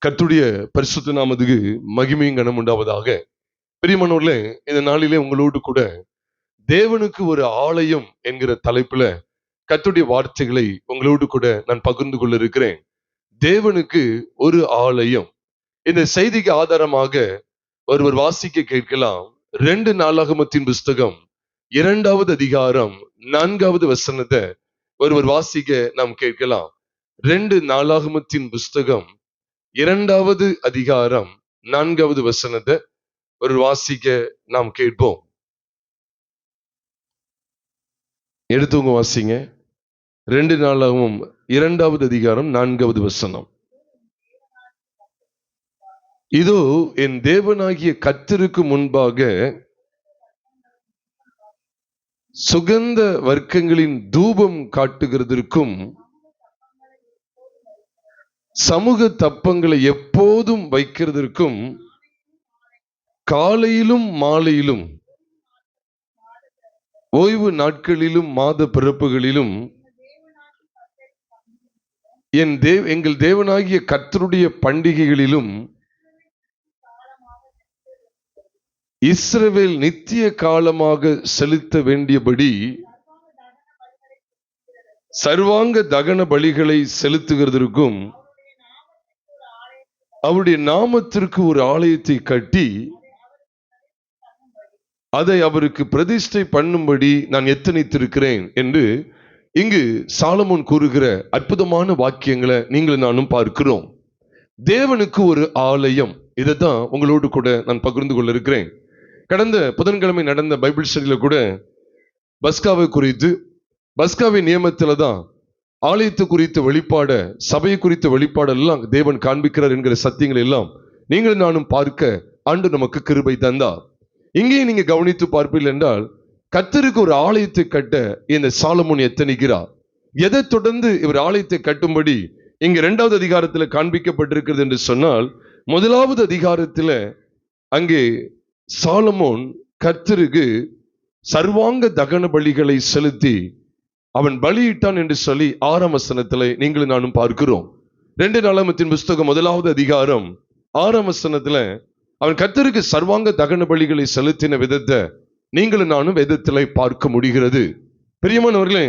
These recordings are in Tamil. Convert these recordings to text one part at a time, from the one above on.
கர்த்தருடைய பரிசுத்த நாமத்துக்கு மகிமையும் கனம் உண்டாவதாக. பிரியமானவர்களே, இந்த நாளிலே உங்களோடு கூட தேவனுக்கு ஒரு ஆலயம் என்கிற தலைப்புல கர்த்தருடைய வார்த்தைகளை உங்களோடு கூட நான் பகிர்ந்து கொள்ள இருக்கிறேன். தேவனுக்கு ஒரு ஆலயம். இந்த செய்திக்கு ஆதாரமாக ஒருவர் வாசிக்க கேட்கலாம். 2 நாளாகமத்தின் புஸ்தகம் 2வது அதிகாரம் 4வது வசனத்தை ஒருவர் வாசிக்க நாம் கேட்கலாம். 2 நாளாகமத்தின் புஸ்தகம் 2வது அதிகாரம் 4வது வசனத்தை ஒரு வாசிக்க நாம் கேட்போம். எடுத்துங்க வாசிங்க. 2 நாளாகமம் 2வது அதிகாரம் 4வது வசனம். இதோ என் தேவனாகிய கர்த்தருக்கு முன்பாக சுகந்த வர்க்கங்களின் தூபம் காட்டுகிறதற்கும் சமூக தப்பங்களை எப்போதும் வைக்கிறதற்கும் காலையிலும் மாலையிலும் ஓய்வு நாட்களிலும் மாத பிறப்புகளிலும் எங்கள் தேவனாகிய கர்த்தருடைய பண்டிகைகளிலும் இஸ்ரவேல் நித்திய காலமாக செலுத்த வேண்டியபடி சர்வாங்க தகன பலிகளை செலுத்துகிறதற்கும் அவருடைய நாமத்திற்கு ஒரு ஆலயத்தை கட்டி அதை அவருக்கு பிரதிஷ்டை பண்ணும்படி நான் எத்தனித்திருக்கிறேன் என்று இங்கு சாலமோன் கூறுகிற அற்புதமான வாக்கியங்களை நீங்கள் நானும் பார்க்கிறோம். தேவனுக்கு ஒரு ஆலயம், இதைத்தான் உங்களோடு கூட நான் பகிர்ந்து கொள்ள இருக்கிறேன். கடந்த புதன்கிழமை நடந்த பைபிள் ஸ்டடியில கூட பஸ்காவை குறித்து, பஸ்காவின் நியமத்துல தான் ஆலயத்து குறித்த வெளிப்பாட, சபையை குறித்த வெளிப்பாடெல்லாம் தேவன் காண்பிக்கிறார் என்கிற சத்தியங்கள் எல்லாம் நீங்கள் நானும் பார்க்க ஆண்டு நமக்கு கிருபை தந்தார். இங்கேயும் நீங்க கவனித்து பார்ப்பீர்கள் என்றால், கர்த்தருக்கு ஒரு ஆலயத்தை கட்ட இந்த சாலமோன் எத்தனிக்கிறார். எதை தொடர்ந்து இவர் ஆலயத்தை கட்டும்படி இங்க 2வது அதிகாரத்துல காண்பிக்கப்பட்டிருக்கிறது என்று சொன்னால், 1வது அதிகாரத்துல அங்கே சாலமோன் கர்த்தருக்கு சர்வாங்க தகன பலிகளை செலுத்தி அவன் பலியிட்டான் என்று சொல்லி 6ஆம் வசனத்திலே நீங்களும் நானும் பார்க்கிறோம். 2 நாளாகமத்தின் புஸ்தகம் 1வது அதிகாரம் 6ஆம் வசனத்துல அவன் கர்த்தருக்கு சர்வாங்க தகன பலிகளை செலுத்தின விதத்தை நீங்களும் நானும் வேதத்திலே பார்க்க முடிகிறது. பிரியமானவர்களே,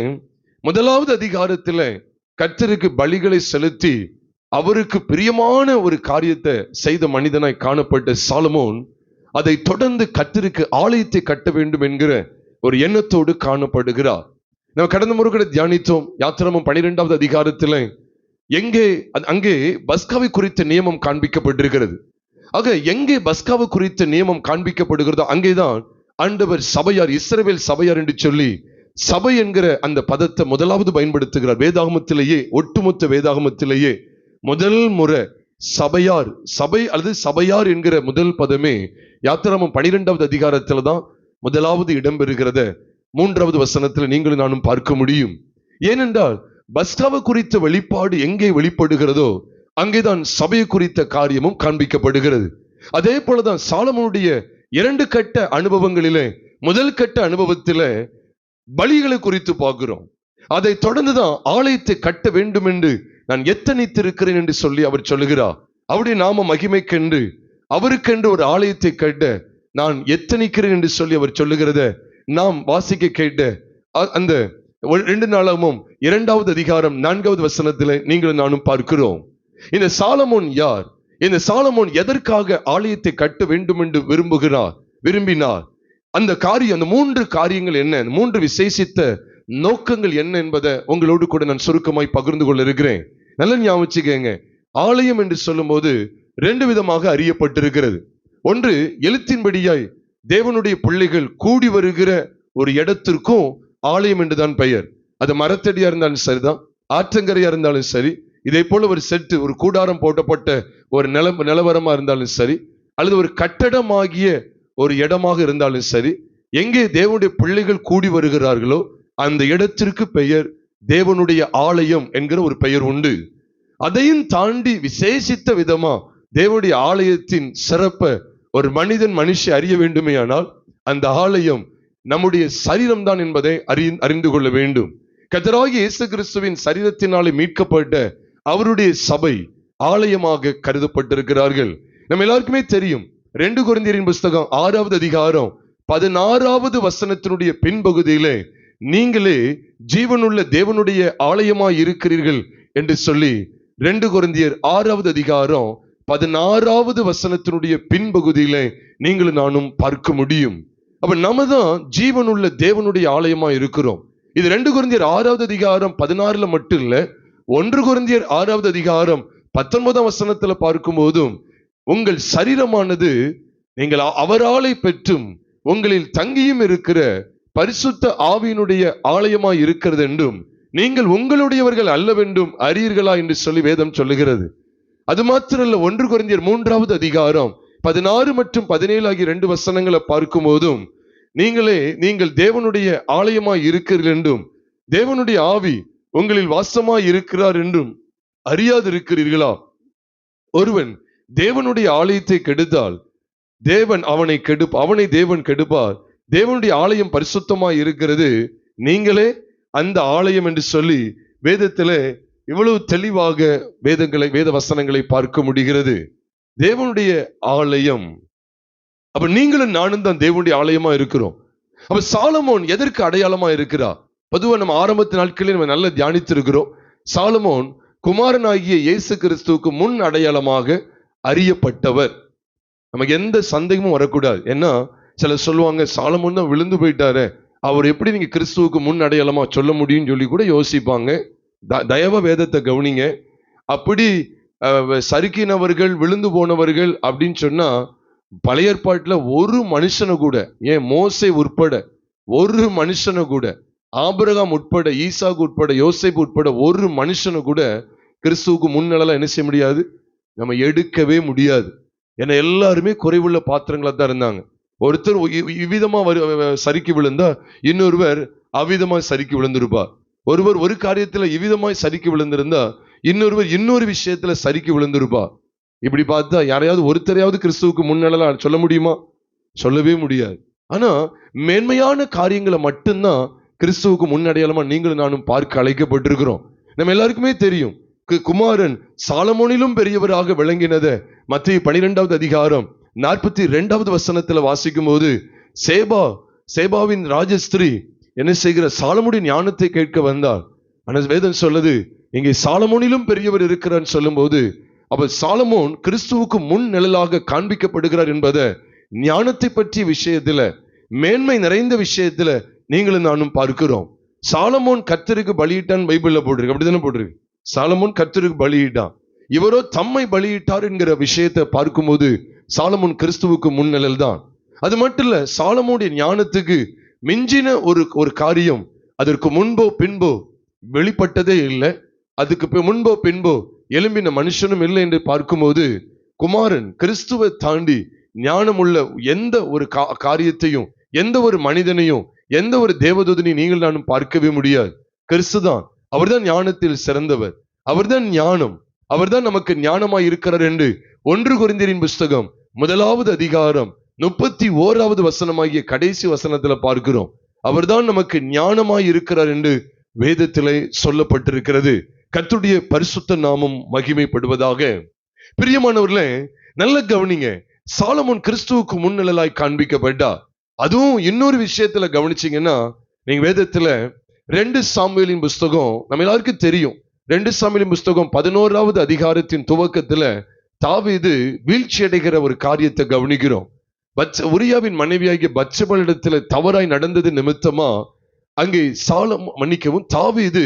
1வது அதிகாரத்துல கர்த்தருக்கு பலிகளை செலுத்தி அவருக்கு பிரியமான ஒரு காரியத்தை செய்த மனிதனாய் காணப்பட்ட சாலமோன் அதை தொடர்ந்து கர்த்தருக்கு ஆலயத்தை கட்ட வேண்டும் என்கிற ஒரு எண்ணத்தோடு காணப்படுகிறார். நம்ம கடந்த முறை கூட தியானித்தோம். யாத்திராகமம் 12வது அதிகாரத்துல அங்கே பஸ்காவை குறித்த நியமம் காண்பிக்கப்பட்டிருக்கிறது. ஆக எங்கே பஸ்காவை குறித்த நியமம் காண்பிக்கப்படுகிறதோ அங்கேதான் ஆண்டவர் சபையார், இஸ்ரவேல் சபையார் என்று சொல்லி சபை என்கிற அந்த பதத்தை முதலாவது பயன்படுத்துகிறார். வேதாகமத்திலேயே, ஒட்டுமொத்த வேதாகமத்திலேயே முதல் முறை சபையார், சபை அல்லது சபையார் என்கிற முதல் பதமே யாத்திராகமம் 12வது அதிகாரத்துல தான் முதலாவது இடம்பெறுகிறத 3வது வசனத்துல நீங்களும் நானும் பார்க்க முடியும். ஏனென்றால் பஸ்காவை குறித்த வெளிப்பாடு எங்கே வெளிப்படுகிறதோ அங்கேதான் சபையை குறித்த காரியமும் காண்பிக்கப்படுகிறது. அதே போலதான் சாலமோனுடைய 2 கட்ட அனுபவங்களிலே முதல் கட்ட அனுபவத்தில பலிகளை குறித்து பார்க்கிறோம். அதை தொடர்ந்துதான் ஆலயத்தை கட்ட வேண்டும் என்று நான் எத்தனித்திருக்கிறேன் என்று சொல்லி அவர் சொல்லுகிறார். அவருடைய நாம மகிமைக்கென்று, அவருக்கென்று ஒரு ஆலயத்தை கட்ட நான் எத்தனிக்கிறேன் என்று சொல்லி அவர் சொல்லுகிறத நாம் வாசிக்க கேட்ட அந்த 2 நாளாகமம் 2வது அதிகாரம் 4வது வசனத்தில் நீங்கள் நானும் பார்க்கிறோம். இந்த சாலமோன் யார்? இந்த சாலமோன் எதற்காக ஆலயத்தை கட்ட வேண்டும் என்று விரும்பினார்? அந்த காரியம், அந்த 3 காரியங்கள் என்ன, 3 விசேஷித்த நோக்கங்கள் என்ன என்பதை உங்களோடு கூட நான் சுருக்கமாய் பகிர்ந்து கொள்ள இருக்கிறேன். நல்ல ஞாபகம் வச்சுக்கங்க. ஆலயம் என்று சொல்லும் போது 2 விதமாக அறியப்பட்டிருக்கிறது. ஒன்று, எழுத்தின்படியாய் தேவனுடைய பிள்ளைகள் கூடி வருகிற ஒரு இடத்திற்கும் ஆலயம் என்றுதான் பெயர். அது மரத்தடியா இருந்தாலும் சரிதான், ஆற்றங்கரையா இருந்தாலும் சரி, இதே போல ஒரு செட்டு, ஒரு கூடாரம் போட்டப்பட்ட ஒரு நிலவரமா இருந்தாலும் சரி, அல்லது ஒரு கட்டடமாகிய ஒரு இடமாக இருந்தாலும் சரி, எங்கே தேவனுடைய பிள்ளைகள் கூடி வருகிறார்களோ அந்த இடத்திற்கு பெயர் தேவனுடைய ஆலயம் என்கிற ஒரு பெயர் உண்டு. அதையும் தாண்டி விசேஷித்த விதமா தேவனுடைய ஆலயத்தின் சிறப்பை ஒரு மனுஷி அறிய வேண்டுமேயானால் அந்த ஆலயம் நம்முடைய சரீரம் தான் என்பதை அறிந்து கொள்ள வேண்டும். கர்த்தராகிய இயேசு கிறிஸ்துவின் சரீரத்தினாலே மீட்கப்பட்ட அவருடைய சபை, ஆலயமாக கருதப்பட்டிருக்கிறார்கள். நம்ம எல்லாருக்குமே தெரியும் 2 கொரிந்தியரின் புஸ்தகம் 6வது அதிகாரம் 16வது வசனத்தினுடைய பின்பகுதியிலே நீங்களே ஜீவனுள்ள தேவனுடைய ஆலயமாய் இருக்கிறீர்கள் என்று சொல்லி 2 கொரிந்தியர் 6வது அதிகாரம் 16வது வசனத்தினுடைய பின்பகுதியிலே நீங்களும் நானும் பார்க்க முடியும். அப்ப நம்ம தான் ஜீவனுள்ள தேவனுடைய ஆலயமா இருக்கிறோம். இது 2 கொரிந்தியர் 6வது அதிகாரம் 16ல மட்டும் இல்ல, 1 கொரிந்தியர் 6வது அதிகாரம் 19ஆம் வசனத்துல பார்க்கும் போதும் உங்கள் சரீரமானது நீங்கள் அவராலே பெற்றும் உங்களில் தங்கியும் இருக்கிற பரிசுத்த ஆவியினுடைய ஆலயமாய் இருக்கிறது என்றும் நீங்கள் உங்களுடையவர்கள் அல்லவென்றும் அறியீர்களா என்று சொல்லி வேதம் சொல்லுகிறது. அது மாத்திரல்ல, 1 கொரிந்தியர் 3வது அதிகாரம் 16 மற்றும் 17 ஆகிய 2 வசனங்களை பார்க்கும் போதும் நீங்கள் தேவனுடைய ஆலயமாய் இருக்கிறீர்கள் என்றும் தேவனுடைய ஆவி உங்களில் வாசமாய் இருக்கிறார் என்றும் அறியாதிருக்கிறீர்களா? ஒருவன் தேவனுடைய ஆலயத்தை கெடுத்தால் அவனை தேவன் கெடுப்பார். தேவனுடைய ஆலயம் பரிசுத்தமாய் இருக்கிறது, நீங்களே அந்த ஆலயம் என்று சொல்லி வேதத்திலே இவ்வளவு தெளிவாக வேத வசனங்களை பார்க்க முடிகிறது. தேவனுடைய ஆலயம். அப்ப நீங்களும் நானும் தான் தேவனுடைய ஆலயமா இருக்கிறோம். அப்ப சாலமோன் எதற்கு அடையாளமா இருக்கிறார்? பொதுவா நம்ம ஆரம்பத்து நாட்களில் நம்ம நல்லா தியானித்திருக்கிறோம். சாலமோன் குமாரனாகிய இயேசு கிறிஸ்துவுக்கு முன் அடையாளமாக அறியப்பட்டவர். நமக்கு எந்த சந்தேகமும் வரக்கூடாது. ஏன்னா சிலர் சொல்லுவாங்க, சாலமோன் தான் விழுந்து போயிட்டாரு, அவர் எப்படி நீங்க கிறிஸ்துவுக்கு முன் அடையாளமா சொல்ல முடியும்னு சொல்லி கூட யோசிப்பாங்க. தயவ வேதத்தை கவனிங்க. அப்படி சறுக்கினவர்கள் விழுந்து போனவர்கள் அப்படின்னு சொன்னா பழைய ஏற்பாட்டுல ஒரு மனுஷனை கூட, ஏன் மோசே உட்பட ஒரு மனுஷனை கூட, ஆபிரகாம் உட்பட, ஈசாக்கு உட்பட, யோசேப்பு உட்பட ஒரு மனுஷனை கூட கிறிஸ்துவுக்கு முன்னெல்லாம் என்ன செய்ய முடியாது, நம்ம எடுக்கவே முடியாது. ஏன்னா எல்லாருமே குறைவுள்ள பாத்திரங்களா தான் இருந்தாங்க. ஒருத்தர் இவ்விதமா சறுக்கி விழுந்தா இன்னொருவர் அவ்விதமாய் சறுக்கி விழுந்திருப்பார். ஒருவர் ஒரு காரியத்துல இவ்விதமாய் சறுக்கி விழுந்திருந்தா இன்னொருவர் இன்னொரு விஷயத்துல சறுக்கி விழுந்திருப்பார். இப்படி பார்த்தா யாரையாவது ஒருத்தரையாவது கிறிஸ்துவுக்கு முன்னெல்லாம் சொல்ல முடியுமா? சொல்லவே முடியாது. ஆனா மேன்மையான காரியங்களை மட்டும்தான் கிறிஸ்துவுக்கு முன்னடையாளமா நீங்களும் நானும் பார்க்க அழைக்கப்பட்டிருக்கிறோம். நம்ம எல்லாருக்குமே தெரியும், குமாரன் சாலமோனிலும் பெரியவராக விளங்கினத மத்தேயு 12வது அதிகாரம் 42வது வசனத்துல வாசிக்கும் போது சேபாவின் ராஜஸ்திரீ என்ன செய்கிற சாலமோனுடைய ஞானத்தை கேட்க வந்தார். ஆனால் வேதம் சொல்லுது இங்கே சாலமோனிலும் பெரியவர் இருக்கிறான்னு சொல்லும் போது, அப்ப சாலமோன் கிறிஸ்துவுக்கு முன் நிழலாக காண்பிக்கப்படுகிறார் என்பதை ஞானத்தை பற்றிய விஷயத்துல, மேன்மை நிறைந்த விஷயத்துல நீங்களும் நானும் பார்க்கிறோம். சாலமோன் கர்த்தருக்கு பலியிட்டான் பைபிள்ல போட்டிருக்கு, அப்படித்தானே போட்டிருக்கு. சாலமோன் கர்த்தருக்கு பலியிட்டான், இவரோ தம்மை பலியிட்டார் என்கிற விஷயத்தை பார்க்கும்போது சாலமோன் கிறிஸ்துவுக்கு முன்னிழல் தான். அது மட்டும் இல்ல, சாலமோனுடைய ஞானத்துக்கு மிஞ்சின ஒரு காரியம் அதற்கு முன்போ பின்போ வெளிப்பட்டதே இல்லை. அதுக்கு முன்போ பின்போ எழும்பின மனுஷனும் இல்லை என்று பார்க்கும்போது, குமாரன் கிறிஸ்துவை தாண்டி ஞானமுள்ள எந்த ஒரு காரியத்தையும், எந்த ஒரு மனிதனையும், எந்த ஒரு தேவதூதனையும் நீங்கள் நானும் பார்க்கவே முடியாது. கிறிஸ்துதான், அவர்தான் ஞானத்தில் சிறந்தவர், அவர்தான் ஞானம், அவர்தான் நமக்கு ஞானமாய் இருக்கிறார் என்று 1 கொரிந்தியரின் புஸ்தகம் 1வது அதிகாரம் 31வது வசனமாகிய கடைசி வசனத்துல பார்க்கிறோம். அவர்தான் நமக்கு ஞானமாய் இருக்கிறார் என்று வேதத்திலே சொல்லப்பட்டிருக்கிறது. கர்த்தருடைய பரிசுத்த நாமம் மகிமைப்படுவதாக. பிரியமானவர்களே, நல்ல கவனிங்க. சாலமோன் கிறிஸ்துவுக்கு முன்னிழலாய் காண்பிக்கப்பட்டா. அதுவும் இன்னொரு விஷயத்துல கவனிச்சீங்கன்னா, நீங்க வேதத்துல 2 சாமுவேலின் புஸ்தகம் நம்ம எல்லாருக்கும் தெரியும். 2 சாமுவேலின் புஸ்தகம் 11வது அதிகாரத்தின் துவக்கத்துல தாவீது வீழ்ச்சி அடைகிற ஒரு காரியத்தை கவனிக்கிறோம். உரியாவின் மனைவியாகிய பத்சேபாளிடத்துல தவறாய் நடந்தது நிமித்தமா அங்கே தாவீது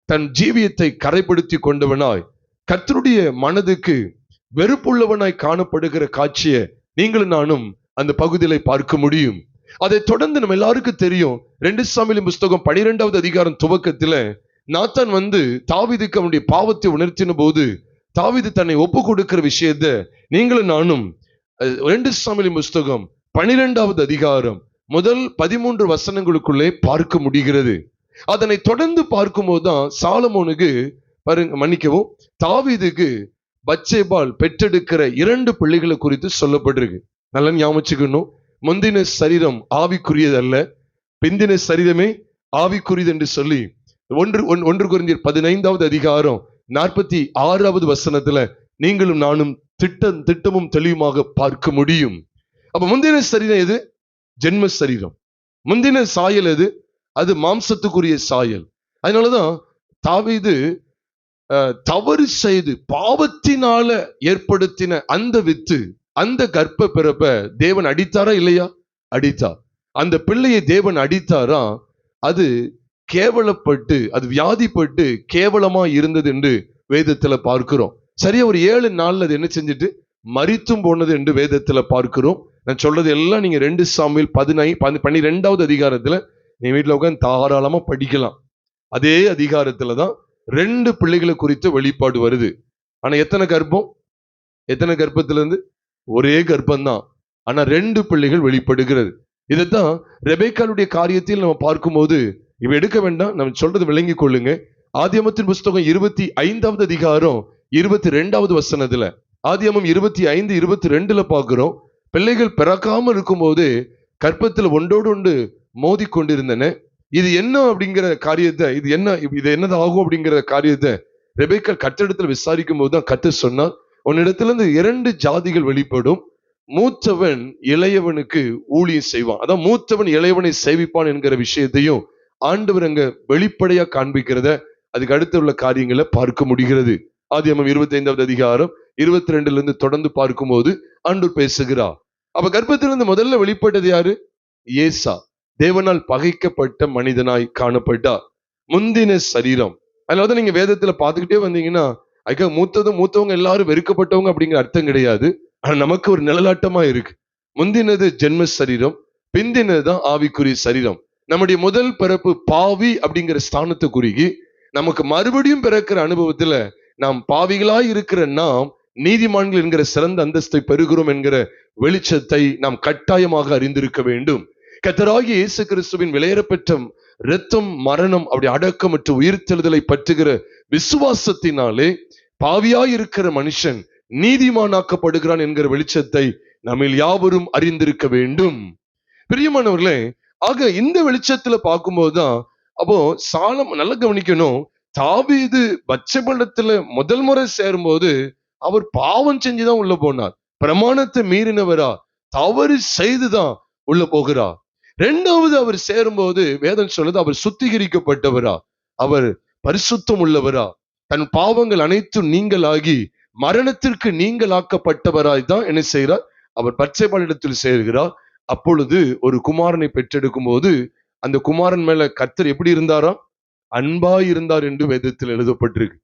தன் ஜீவியத்தை கரைப்படுத்தி கொண்டவனாய், கர்த்தருடைய மனதுக்கு வெறுப்புள்ளவனாய் காணப்படுகிற காட்சியை நீங்களும் நானும் அந்த பகுதியில பார்க்க முடியும். அதை தொடர்ந்து நம்ம எல்லாருக்கும் தெரியும், 2 சாமுவேலின் புஸ்தகம் 12வது அதிகாரம் துவக்கத்துல நாத்தான் தாவீதுக்கு அவனுடைய பாவத்தை உணர்த்தின போது தாவீது தன்னை ஒப்பு கொடுக்கிற விஷயத்தை நீங்களும் நானும் 2 சாமுவேலின் புஸ்தகம் 12வது அதிகாரம் முதல் 13 வசனங்களுக்குள்ளே பார்க்க முடிகிறது. அதனை தொடர்ந்து பார்க்கும்போதுதான் சாலமோனுக்கு தாவீதுக்கு பத்சேபாள் பெற்றெடுக்கிற 2 பிள்ளைகளை குறித்து சொல்லப்பட்டிருக்கு. நல்லா ஞாபகம், முந்தின சரீரம் ஆவிக்குரியது அல்ல, பிந்தின சரீரமே ஆவிக்குரியது என்று சொல்லி 1 கொரிந்தியர் 15வது அதிகாரம் 46வது வசனத்துல நீங்களும் நானும் திட்டமும் தெளிவுமாக பார்க்க முடியும். அப்ப முந்தின சரீரம் எது? ஜென்ம சரீரம். முந்தின சாயல் எது? அது மாம்சத்துக்குரிய சாயல். அதனாலதான் தாவீது தவறு செய்து பாவத்தினால ஏற்படுத்தின அந்த வித்து, அந்த கர்ப்ப பிறப்ப தேவன் அடித்தாரா இல்லையா? அடித்தார். அந்த பிள்ளையை தேவன் அடித்தாரா? அது கேவலப்பட்டு, அது வியாதிப்பட்டு கேவலமா இருந்தது என்று வேதத்துல பார்க்கிறோம். சரியா ஒரு 7 நாள்ல அது என்ன செஞ்சுட்டு மரித்தும் போனது என்று வேதத்துல பார்க்கிறோம். நான் சொல்றது எல்லாம் நீங்க 2 சாமுவேல் 12வது அதிகாரத்துல நீ வீட்டுல உட்காந்து தாராளமா படிக்கலாம். அதே அதிகாரத்துலதான் 2 பிள்ளைகளை குறித்து வெளிப்பாடு வருது. ஆனா எத்தனை கர்ப்பம்? எத்தனை கர்ப்பத்திலிருந்து? ஒரே கர்ப்பம் தான். ஆனா 2 பிள்ளைகள் வெளிப்படுகிறது. இதைத்தான் ரெபேக்காளுடைய காரியத்தில் நம்ம பார்க்கும்போது, இவ எடுக்க வேண்டாம், நம்ம சொல்றது விளங்கிக் கொள்ளுங்க. ஆதியாகமத்தின் புஸ்தகம் 25வது அதிகாரம் 22வது வசனத்துல, ஆதியாகமம் 25:22 பார்க்கிறோம். பிள்ளைகள் பிறக்காம இருக்கும்போது கர்ப்பத்தில் ஒன்றோடு ஒன்று மோதி கொண்டிருந்தன. இது என்ன அப்படிங்கிற காரியத்தை, இது என்னது ஆகும் அப்படிங்கிற காரியத்தை ரெபேக்காள் கர்த்தரிடத்தில் விசாரிக்கும் போதுதான் கர்த்தர் சொன்னார், உன்னிடத்திலிருந்து 2 ஜாதிகள் வெளிப்படும். மூத்தவன் இளையவனுக்கு ஊழியம் செய்வான். அதான் மூத்தவன் இளையவனை சேவிப்பான் என்கிற விஷயத்தையும் ஆண்டவர் அங்க வெளிப்படையா காண்பிக்கிறத அதுக்கு அடுத்து உள்ள காரியங்களை பார்க்க முடிகிறது. ஆதியாகமம் 25வது அதிகாரம் 22 தொடர்ந்து பார்க்கும்போது ஆண்டவர் பேசுகிறார். அப்ப கர்ப்பத்திலிருந்து முதல்ல வெளிப்பட்டது யாரு? ஏசா. தேவனால் பகைக்கப்பட்ட மனிதனாய் காணப்பட்டார். முந்தின சரீரம். அதனாலதான் நீங்க வேதத்துல பார்த்துக்கிட்டே வந்தீங்கன்னா, அதுக்காக மூத்தவங்க எல்லாரும் வெறுக்கப்பட்டவங்க அப்படிங்கிற அர்த்தம் கிடையாது. ஆனா நமக்கு ஒரு நிழலாட்டமா இருக்கு. முந்தினது ஜென்ம சரீரம், பிந்தினதுதான் ஆவிக்குரிய சரீரம். நம்முடைய முதல் பிறப்பு பாவி அப்படிங்கிற ஸ்தானத்தை குறிக்கி, நமக்கு மறுபடியும் பிறக்கிற அனுபவத்துல நாம் பாவிகளாய் இருக்கிற நாம் நீதிமான்கள் என்கிற சிறந்த அந்தஸ்தை பெறுகிறோம் என்கிற வெளிச்சத்தை நாம் கட்டாயமாக அறிந்திருக்க வேண்டும். கர்த்தராகிய இயேசு கிறிஸ்துவின் விலையேறப்பெற்ற இரத்தம், மரணம், அப்படி அடக்கம் மற்றும் உயிர்த்தெழுதலை பற்றுகிற விசுவாசத்தினாலே பாவியாய் இருக்கிற மனுஷன் நீதிமானாக்கப்படுகிறான் என்கிற வெளிச்சத்தை நம்மில் யாவரும் அறிந்திருக்க வேண்டும். பிரியமானவர்களே, ஆக இந்த வெளிச்சத்துல பார்க்கும்போதுதான் அப்போ நல்லா கவனிக்கணும். தாவீது பத்சேபாவிடத்துல முதல் முறை சேரும்போது அவர் பாவம் செஞ்சுதான் உள்ள போனார். பிரமாணத்தை மீறினவரா, தவறு செய்துதான் உள்ள போகிறார். 2வது அவர் சேரும்போது வேதம் சொல்லுது, அவர் சுத்திகரிக்கப்பட்டவரா, அவர் பரிசுத்தம் உள்ளவரா, தன் பாவங்கள் அனைத்தும் நீங்களாகி மரணத்திற்கு நீங்களாக்கப்பட்டவராய் தான் என்ன செய்கிறார்? அவர் பத்சேபாளிடத்தில் சேர்கிறார். அப்பொழுது ஒரு குமாரனை பெற்றெடுக்கும் போது அந்த குமாரன் மேல கர்த்தர் எப்படி இருந்தாரா? அன்பாய் இருந்தார் என்று வேதத்தில் எழுதப்பட்டிருக்கு.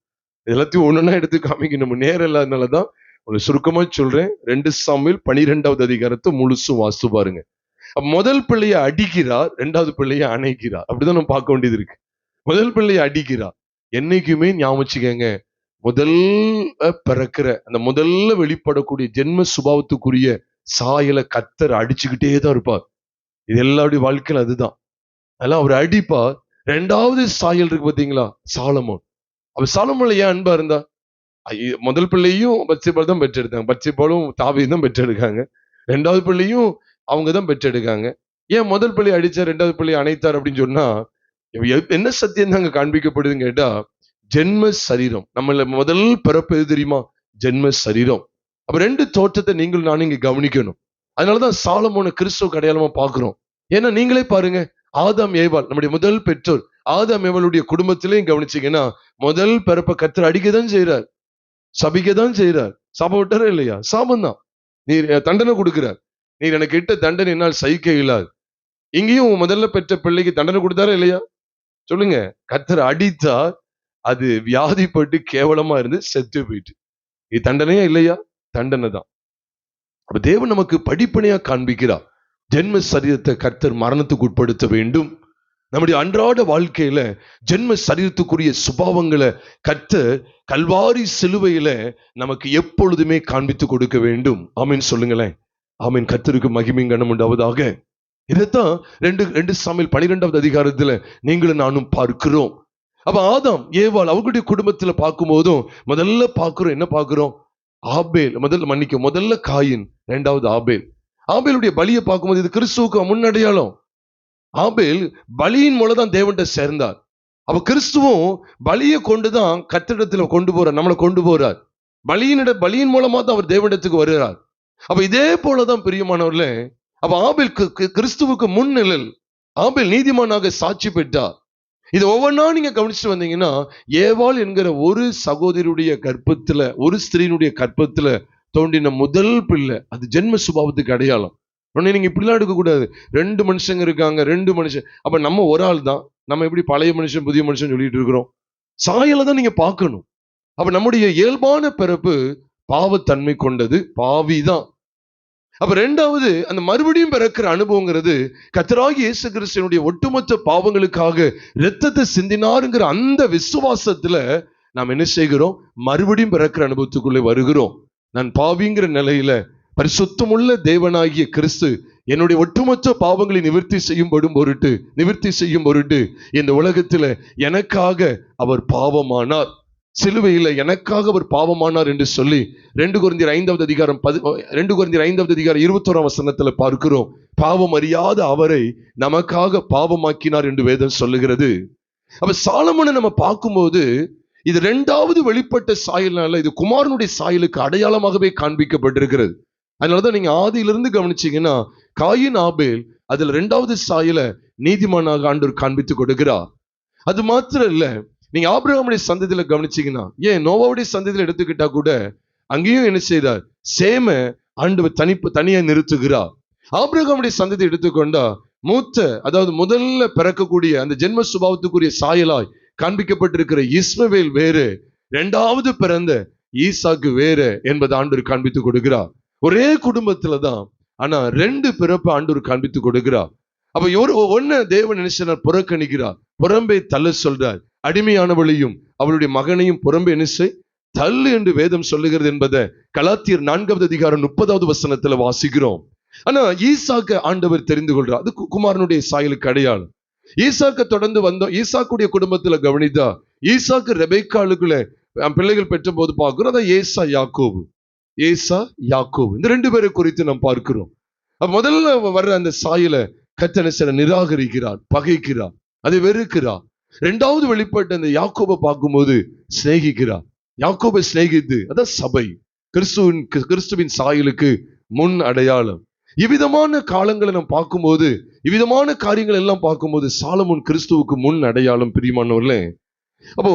எல்லாத்தையும் ஒண்ணுன்னா எடுத்து காமிக்கணும், நேரம் இல்லாதனாலதான் உங்களுக்கு சுருக்கமா சொல்றேன். 2 சாமுவேல் 12வது அதிகாரத்தை முழுசும் வாசித்து பாருங்க. முதல் பிள்ளையை அடிக்கிறார், 2வது பிள்ளையை அணைக்கிறார். அப்படிதான் நம்ம பார்க்க வேண்டியது இருக்கு. முதல் பிள்ளையை அடிக்கிறார். என்னைக்குமே ஞாபகம், முதல்ல பிறக்கிற அந்த முதல்ல வெளிப்படக்கூடிய ஜென்ம சுபாவத்துக்குரிய சாயலை கர்த்தர் அடிச்சுக்கிட்டே தான் இருப்பார். இது எல்லாருடைய வாழ்க்கையில் அதுதான். அதெல்லாம் அவர் அடிப்பார். 2வது சாயல் இருக்கு பாத்தீங்களா, சாலமோன். அப்ப சாலமோன்ல ஏன் அன்பா இருந்தா? முதல் பிள்ளையும் பத்சேபாள் தான் பெற்றெடுத்தாங்க, பத்சேபாளும் தாவீதும் தான் பெற்றெடுக்காங்க. 2வது பிள்ளையும் அவங்க தான் பெற்றெடுக்காங்க. ஏன் முதல் பிள்ளை அடிச்சார், 2வது பிள்ளை அணைத்தார் அப்படின்னு சொன்னா, என்ன சத்தியம் தாங்க காண்பிக்கப்படுதுன்னு கேட்டா, ஜென்ம சரீரம். நம்மள முதல் பிறப்பு எது தெரியுமா? ஜென்ம சரீரம். அப்ப 2 தோற்றத்தை நீங்கள் நானும் இங்க கவனிக்கணும். அதனாலதான் சாலமோனை கிறிஸ்துவ அடையாளமா பார்க்கிறோம். ஏன்னா நீங்களே பாருங்க, ஆதாம் ஏவாள் நம்முடைய முதல் பெற்றோர். ஆதாம் ஏவாளுடைய குடும்பத்திலையும் கவனிச்சீங்கன்னா, முதல் பிறப்பை கர்த்தர் அடிக்கதான் செய்யறார், சபிக்கதான் செய்யறார். சாபம் விட்டாரா இல்லையா? சாபம் தான். நீர் தண்டனை கொடுக்கிறார். நீர் எனக்கு இட்ட தண்டனை என்னால் சகிக்க இயலாது. இங்கேயும் முதல்ல பெற்ற பிள்ளைக்கு தண்டனை கொடுத்தாரா இல்லையா? சொல்லுங்க. கர்த்தர் அடித்தார், அது வியாதிப்பட்டு கேவலமா இருந்து செத்து போயிட்டு. இது தண்டனையா இல்லையா? தண்டனை தான். அப்ப தேவன் நமக்கு படிப்பனையா காண்பிக்கிறார். ஜென்ம சரீரத்தை கர்த்தர் மரணத்துக்கு உட்படுத்த வேண்டும். நம்முடைய அன்றாட வாழ்க்கையில ஜென்ம சரீரத்துக்குரிய சுபாவங்களை கர்த்தர் கல்வாரி சிலுவையில நமக்கு எப்பொழுதுமே காண்பித்து கொடுக்க வேண்டும். ஆமீன் சொல்லுங்களேன். ஆமீன். கர்த்தருக்கு மகிமையும் கனம் உண்டாவதாக. இதைத்தான் 2 சாமுவேல் 12வது அதிகாரத்துல நீங்களும் நானும் பார்க்கிறோம். அப்ப ஆதாம் ஏவாள் அவர்களுடைய குடும்பத்துல பார்க்கும் போதும் முதல்ல பார்க்கிறோம், என்ன பார்க்கிறோம்? ஆபேல். முதல்ல காயின், 2வது ஆபேல். ஆபேலுடைய பலியை பார்க்கும்போது இது கிறிஸ்துவுக்கு முன்னடையாளம். ஆபேல் பலியின் மூலதான் தேவன்கிட்ட சேர்ந்தார். அப்ப கிறிஸ்துவும் பலியை கொண்டுதான் கர்த்தரிடத்துல கொண்டு போறார், நம்மளை கொண்டு போறார். பலியின் மூலமா தான் அவர் தேவனிடத்துக்கு வருகிறார். அப்ப இதே போலதான் பிரியமானவர்களே, அப்ப ஆபேல் கிறிஸ்துவுக்கு முன்னிழல். ஆபேல் நீதிமானாக சாட்சி பெற்றார். இது ஒவ்வொன்றா நீங்க கவனிச்சுட்டு வந்தீங்கன்னா, ஏவாள் என்கிற ஒரு சகோதரியுடைய கர்ப்பத்துல, ஒரு ஸ்திரீனுடைய கர்ப்பத்துல தோன்றின முதல் பிள்ளை, அது ஜென்ம சுபாவத்துக்கு அடையாளம். உடனே நீங்க இப்படிலாம் எடுக்க கூடாது. 2 மனுஷங்க இருக்காங்க, 2 மனுஷன், அப்ப நம்ம ஒரு ஆள் தான். நம்ம எப்படி பழைய மனுஷன் புதிய மனுஷன் சொல்லிட்டு இருக்கிறோம்? சாயலை தான் நீங்க பார்க்கணும். அப்ப நம்முடைய இயல்பான பிறப்பு பாவத்தன்மை கொண்டது, பாவிதான். அப்ப 2வது, அந்த மறுபடியும் பிறக்கிற அனுபவங்கிறது கர்த்தராகிய இயேசு கிறிஸ்துவினுடைய ஒட்டுமொத்த பாவங்களுக்காக இரத்தத்தை சிந்தினாருங்கிற அந்த விசுவாசத்துல நாம் என்ன செய்கிறோம்? மறுபடியும் பிறக்கிற அனுபவத்துக்குள்ளே வருகிறோம். நான் பாவிங்கிற நிலையில பரிசுத்தமுள்ள தேவனாகிய கிறிஸ்து என்னுடைய ஒட்டுமொத்த பாவங்களை நிவர்த்தி செய்யும் பொருட்டு இந்த உலகத்துல எனக்காக அவர் பாவமானார். சிலுவையில் எனக்காக அவர் பாவமானார் என்று சொல்லி 2 கொரிந்தியர் 5வது அதிகாரம் 21ஆம் வசனத்துல பார்க்கிறோம். பாவம் அறியாத அவரை நமக்காக பாவமாக்கினார் என்று வேதம் சொல்லுகிறது. அப்ப சாலமோனை நம்ம பார்க்கும்போது இது 2வது வெளிப்பட்ட சாயல்னால இது குமாரனுடைய சாயலுக்கு அடையாளமாகவே காண்பிக்கப்பட்டிருக்கிறது. அதனாலதான் நீங்க ஆதியிலிருந்து கவனிச்சீங்கன்னா, காயின் ஆபேல் அதுல 2வது சாயல நீதிமானாக ஆண்டவர் காண்பித்து கொடுக்கிறார். அது மாத்திரம் இல்ல, நீங்க ஆபிரகாமுடைய சந்ததியில கவனிச்சீங்கன்னா, ஏன் நோவாவுடைய சந்ததியில எடுத்துக்கிட்டா கூட அங்கேயும் என்ன செய்தார்? சேம ஆண்டவர் தனியா நிறுத்துகிறார். ஆபிரகாமுடைய சந்ததி எடுத்துக்கொண்டா அதாவது முதல்ல பிறக்கக்கூடிய அந்த ஜென்ம சுபாவத்துக்குரிய சாயலாய் காண்பிக்கப்பட்டிருக்கிற இஸ்மவேல் வேறு, 2வது பிறந்த ஈசாக்கு வேறு என்பது ஆண்டவர் காண்பித்து கொடுக்கிறார். ஒரே குடும்பத்துலதான், ஆனா 2 பிறப்பு ஆண்டவர் காண்பித்து கொடுக்கிறார். அப்ப ஒன்னு தேவன் நினைச்ச புறக்கணிக்கிறார், புறம்பே தள்ள சொல்றார். அடிமையானவளையும் அவளுடைய மகனையும் புறம்பே என்ன தள்ளு என்று வேதம் சொல்லுகிறது என்பதை கலாத்தியர் 4வது அதிகாரம் 30வது வசனத்துல வாசிக்கிறோம். ஆனா ஈசாக்க ஆண்டவர் தெரிந்து கொள்றார். அது குமாரனுடைய சாயலுக்கு அடையாளம். ஈசாக்க தொடர்ந்து வந்தோம். ஈசாக்குடைய குடும்பத்துல கவனித்தா, ஈசாக்கு ரெபேக்காளுக்குள்ள பிள்ளைகள் பெற்ற போது பார்க்கிறோம். அதான் ஏசா யாக்கோபு இந்த 2 பேரை குறித்து நாம் பார்க்கிறோம். முதல்ல வர்ற அந்த சாயலை கர்த்தர் நிராகரிக்கிறார், பகைக்கிறார், அதை வெறுக்கிறார். 2வது வெளிப்பட்ட அந்த யாக்கோபை பார்க்கும்போது சிநேகிக்கிறார். யாக்கோபை சிநேகித்து, அதான் சபை, கிறிஸ்துவின் சாயலுக்கு முன் அடையாளம். இவ்விதமான காலங்களை நாம் பார்க்கும்போது, இவ்விதமான காரியங்கள் எல்லாம் பார்க்கும்போது சாலமோன் கிறிஸ்துவுக்கு முன் அடையாளம். பிரியமானவர்களே, அப்போ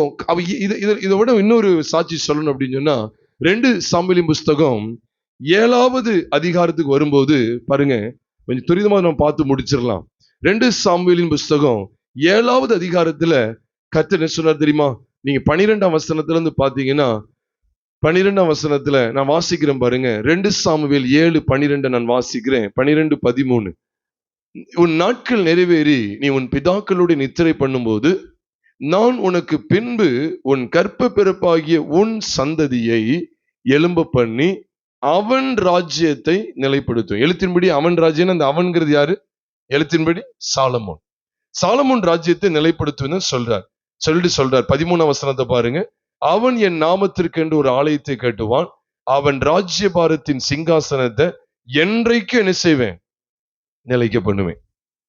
இதை விட இன்னொரு சாட்சி சொல்லணும் அப்படின்னு சொன்னா, 2 சாமுவேலின் புஸ்தகம் 7வது அதிகாரத்துக்கு வரும்போது பாருங்க, கொஞ்சம் துரிதமா நம்ம பார்த்து முடிச்சிடலாம். 2 சாமுவேலின் புஸ்தகம் 7வது அதிகாரத்துல கர்த்தர் என்ன சொன்னார் தெரியுமா? நீங்க 12ஆம் வசனத்துல இருந்து பாத்தீங்கன்னா, 12ஆம் வசனத்துல நான் வாசிக்கிறேன் பாருங்க. 2 சாமுவேல் 7:12 நான் வாசிக்கிறேன். 12:13. உன் நாட்கள் நிறைவேறி நீ உன் பிதாக்களுடைய நித்திரை பண்ணும்போது நான் உனக்கு பின்பு உன் கற்ப பிறப்பாகிய உன் சந்ததியை எழும்ப பண்ணி அவன் ராஜ்யத்தை நிலைப்படுத்தும். எழுத்தின்படி அவன் ராஜ்யம், அந்த அவன்கிறது யாரு? எழுத்தின்படி சாலமோன் ராஜ்யத்தை நிலைப்படுத்தும் சொல்றார். சொல்றார் 13ஆம் வசனத்தை பாருங்க. அவன் என் நாமத்திற்கு என்று ஒரு ஆலயத்தை கட்டுவான், அவன் ராஜ்யபாரத்தின் சிங்காசனத்தை என்றைக்கு என்ன செய்வேன்? நிலைக்க பண்ணுவேன்.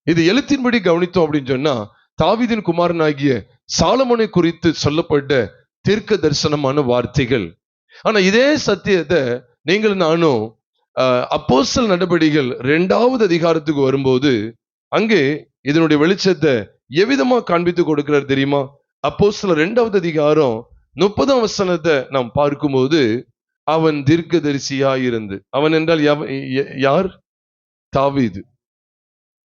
இது எழுத்தின்படி கவனித்தோம் அப்படின்னு சொன்னா, தாவீதின் குமாரனாகிய சாலமோனை குறித்து சொல்லப்பட்ட தீர்க்க தரிசனமான வார்த்தைகள். ஆனா இதே சத்தியத்தை நீங்கள் நானும் அப்போஸ்தலர் நடபடிகள் 2வது அதிகாரத்துக்கு வரும்போது அங்கே இதனுடைய வெளிச்சத்தை எவ்விதமா காண்பித்து கொடுக்கிறார் தெரியுமா? அப்போஸ்தலர் 2வது அதிகாரம் 30ஆம் வசனத்தை நாம் பார்க்கும்போது, அவன் தீர்க்கதரிசியாயிருந்து, அவன் என்றால் யார்? தாவீது.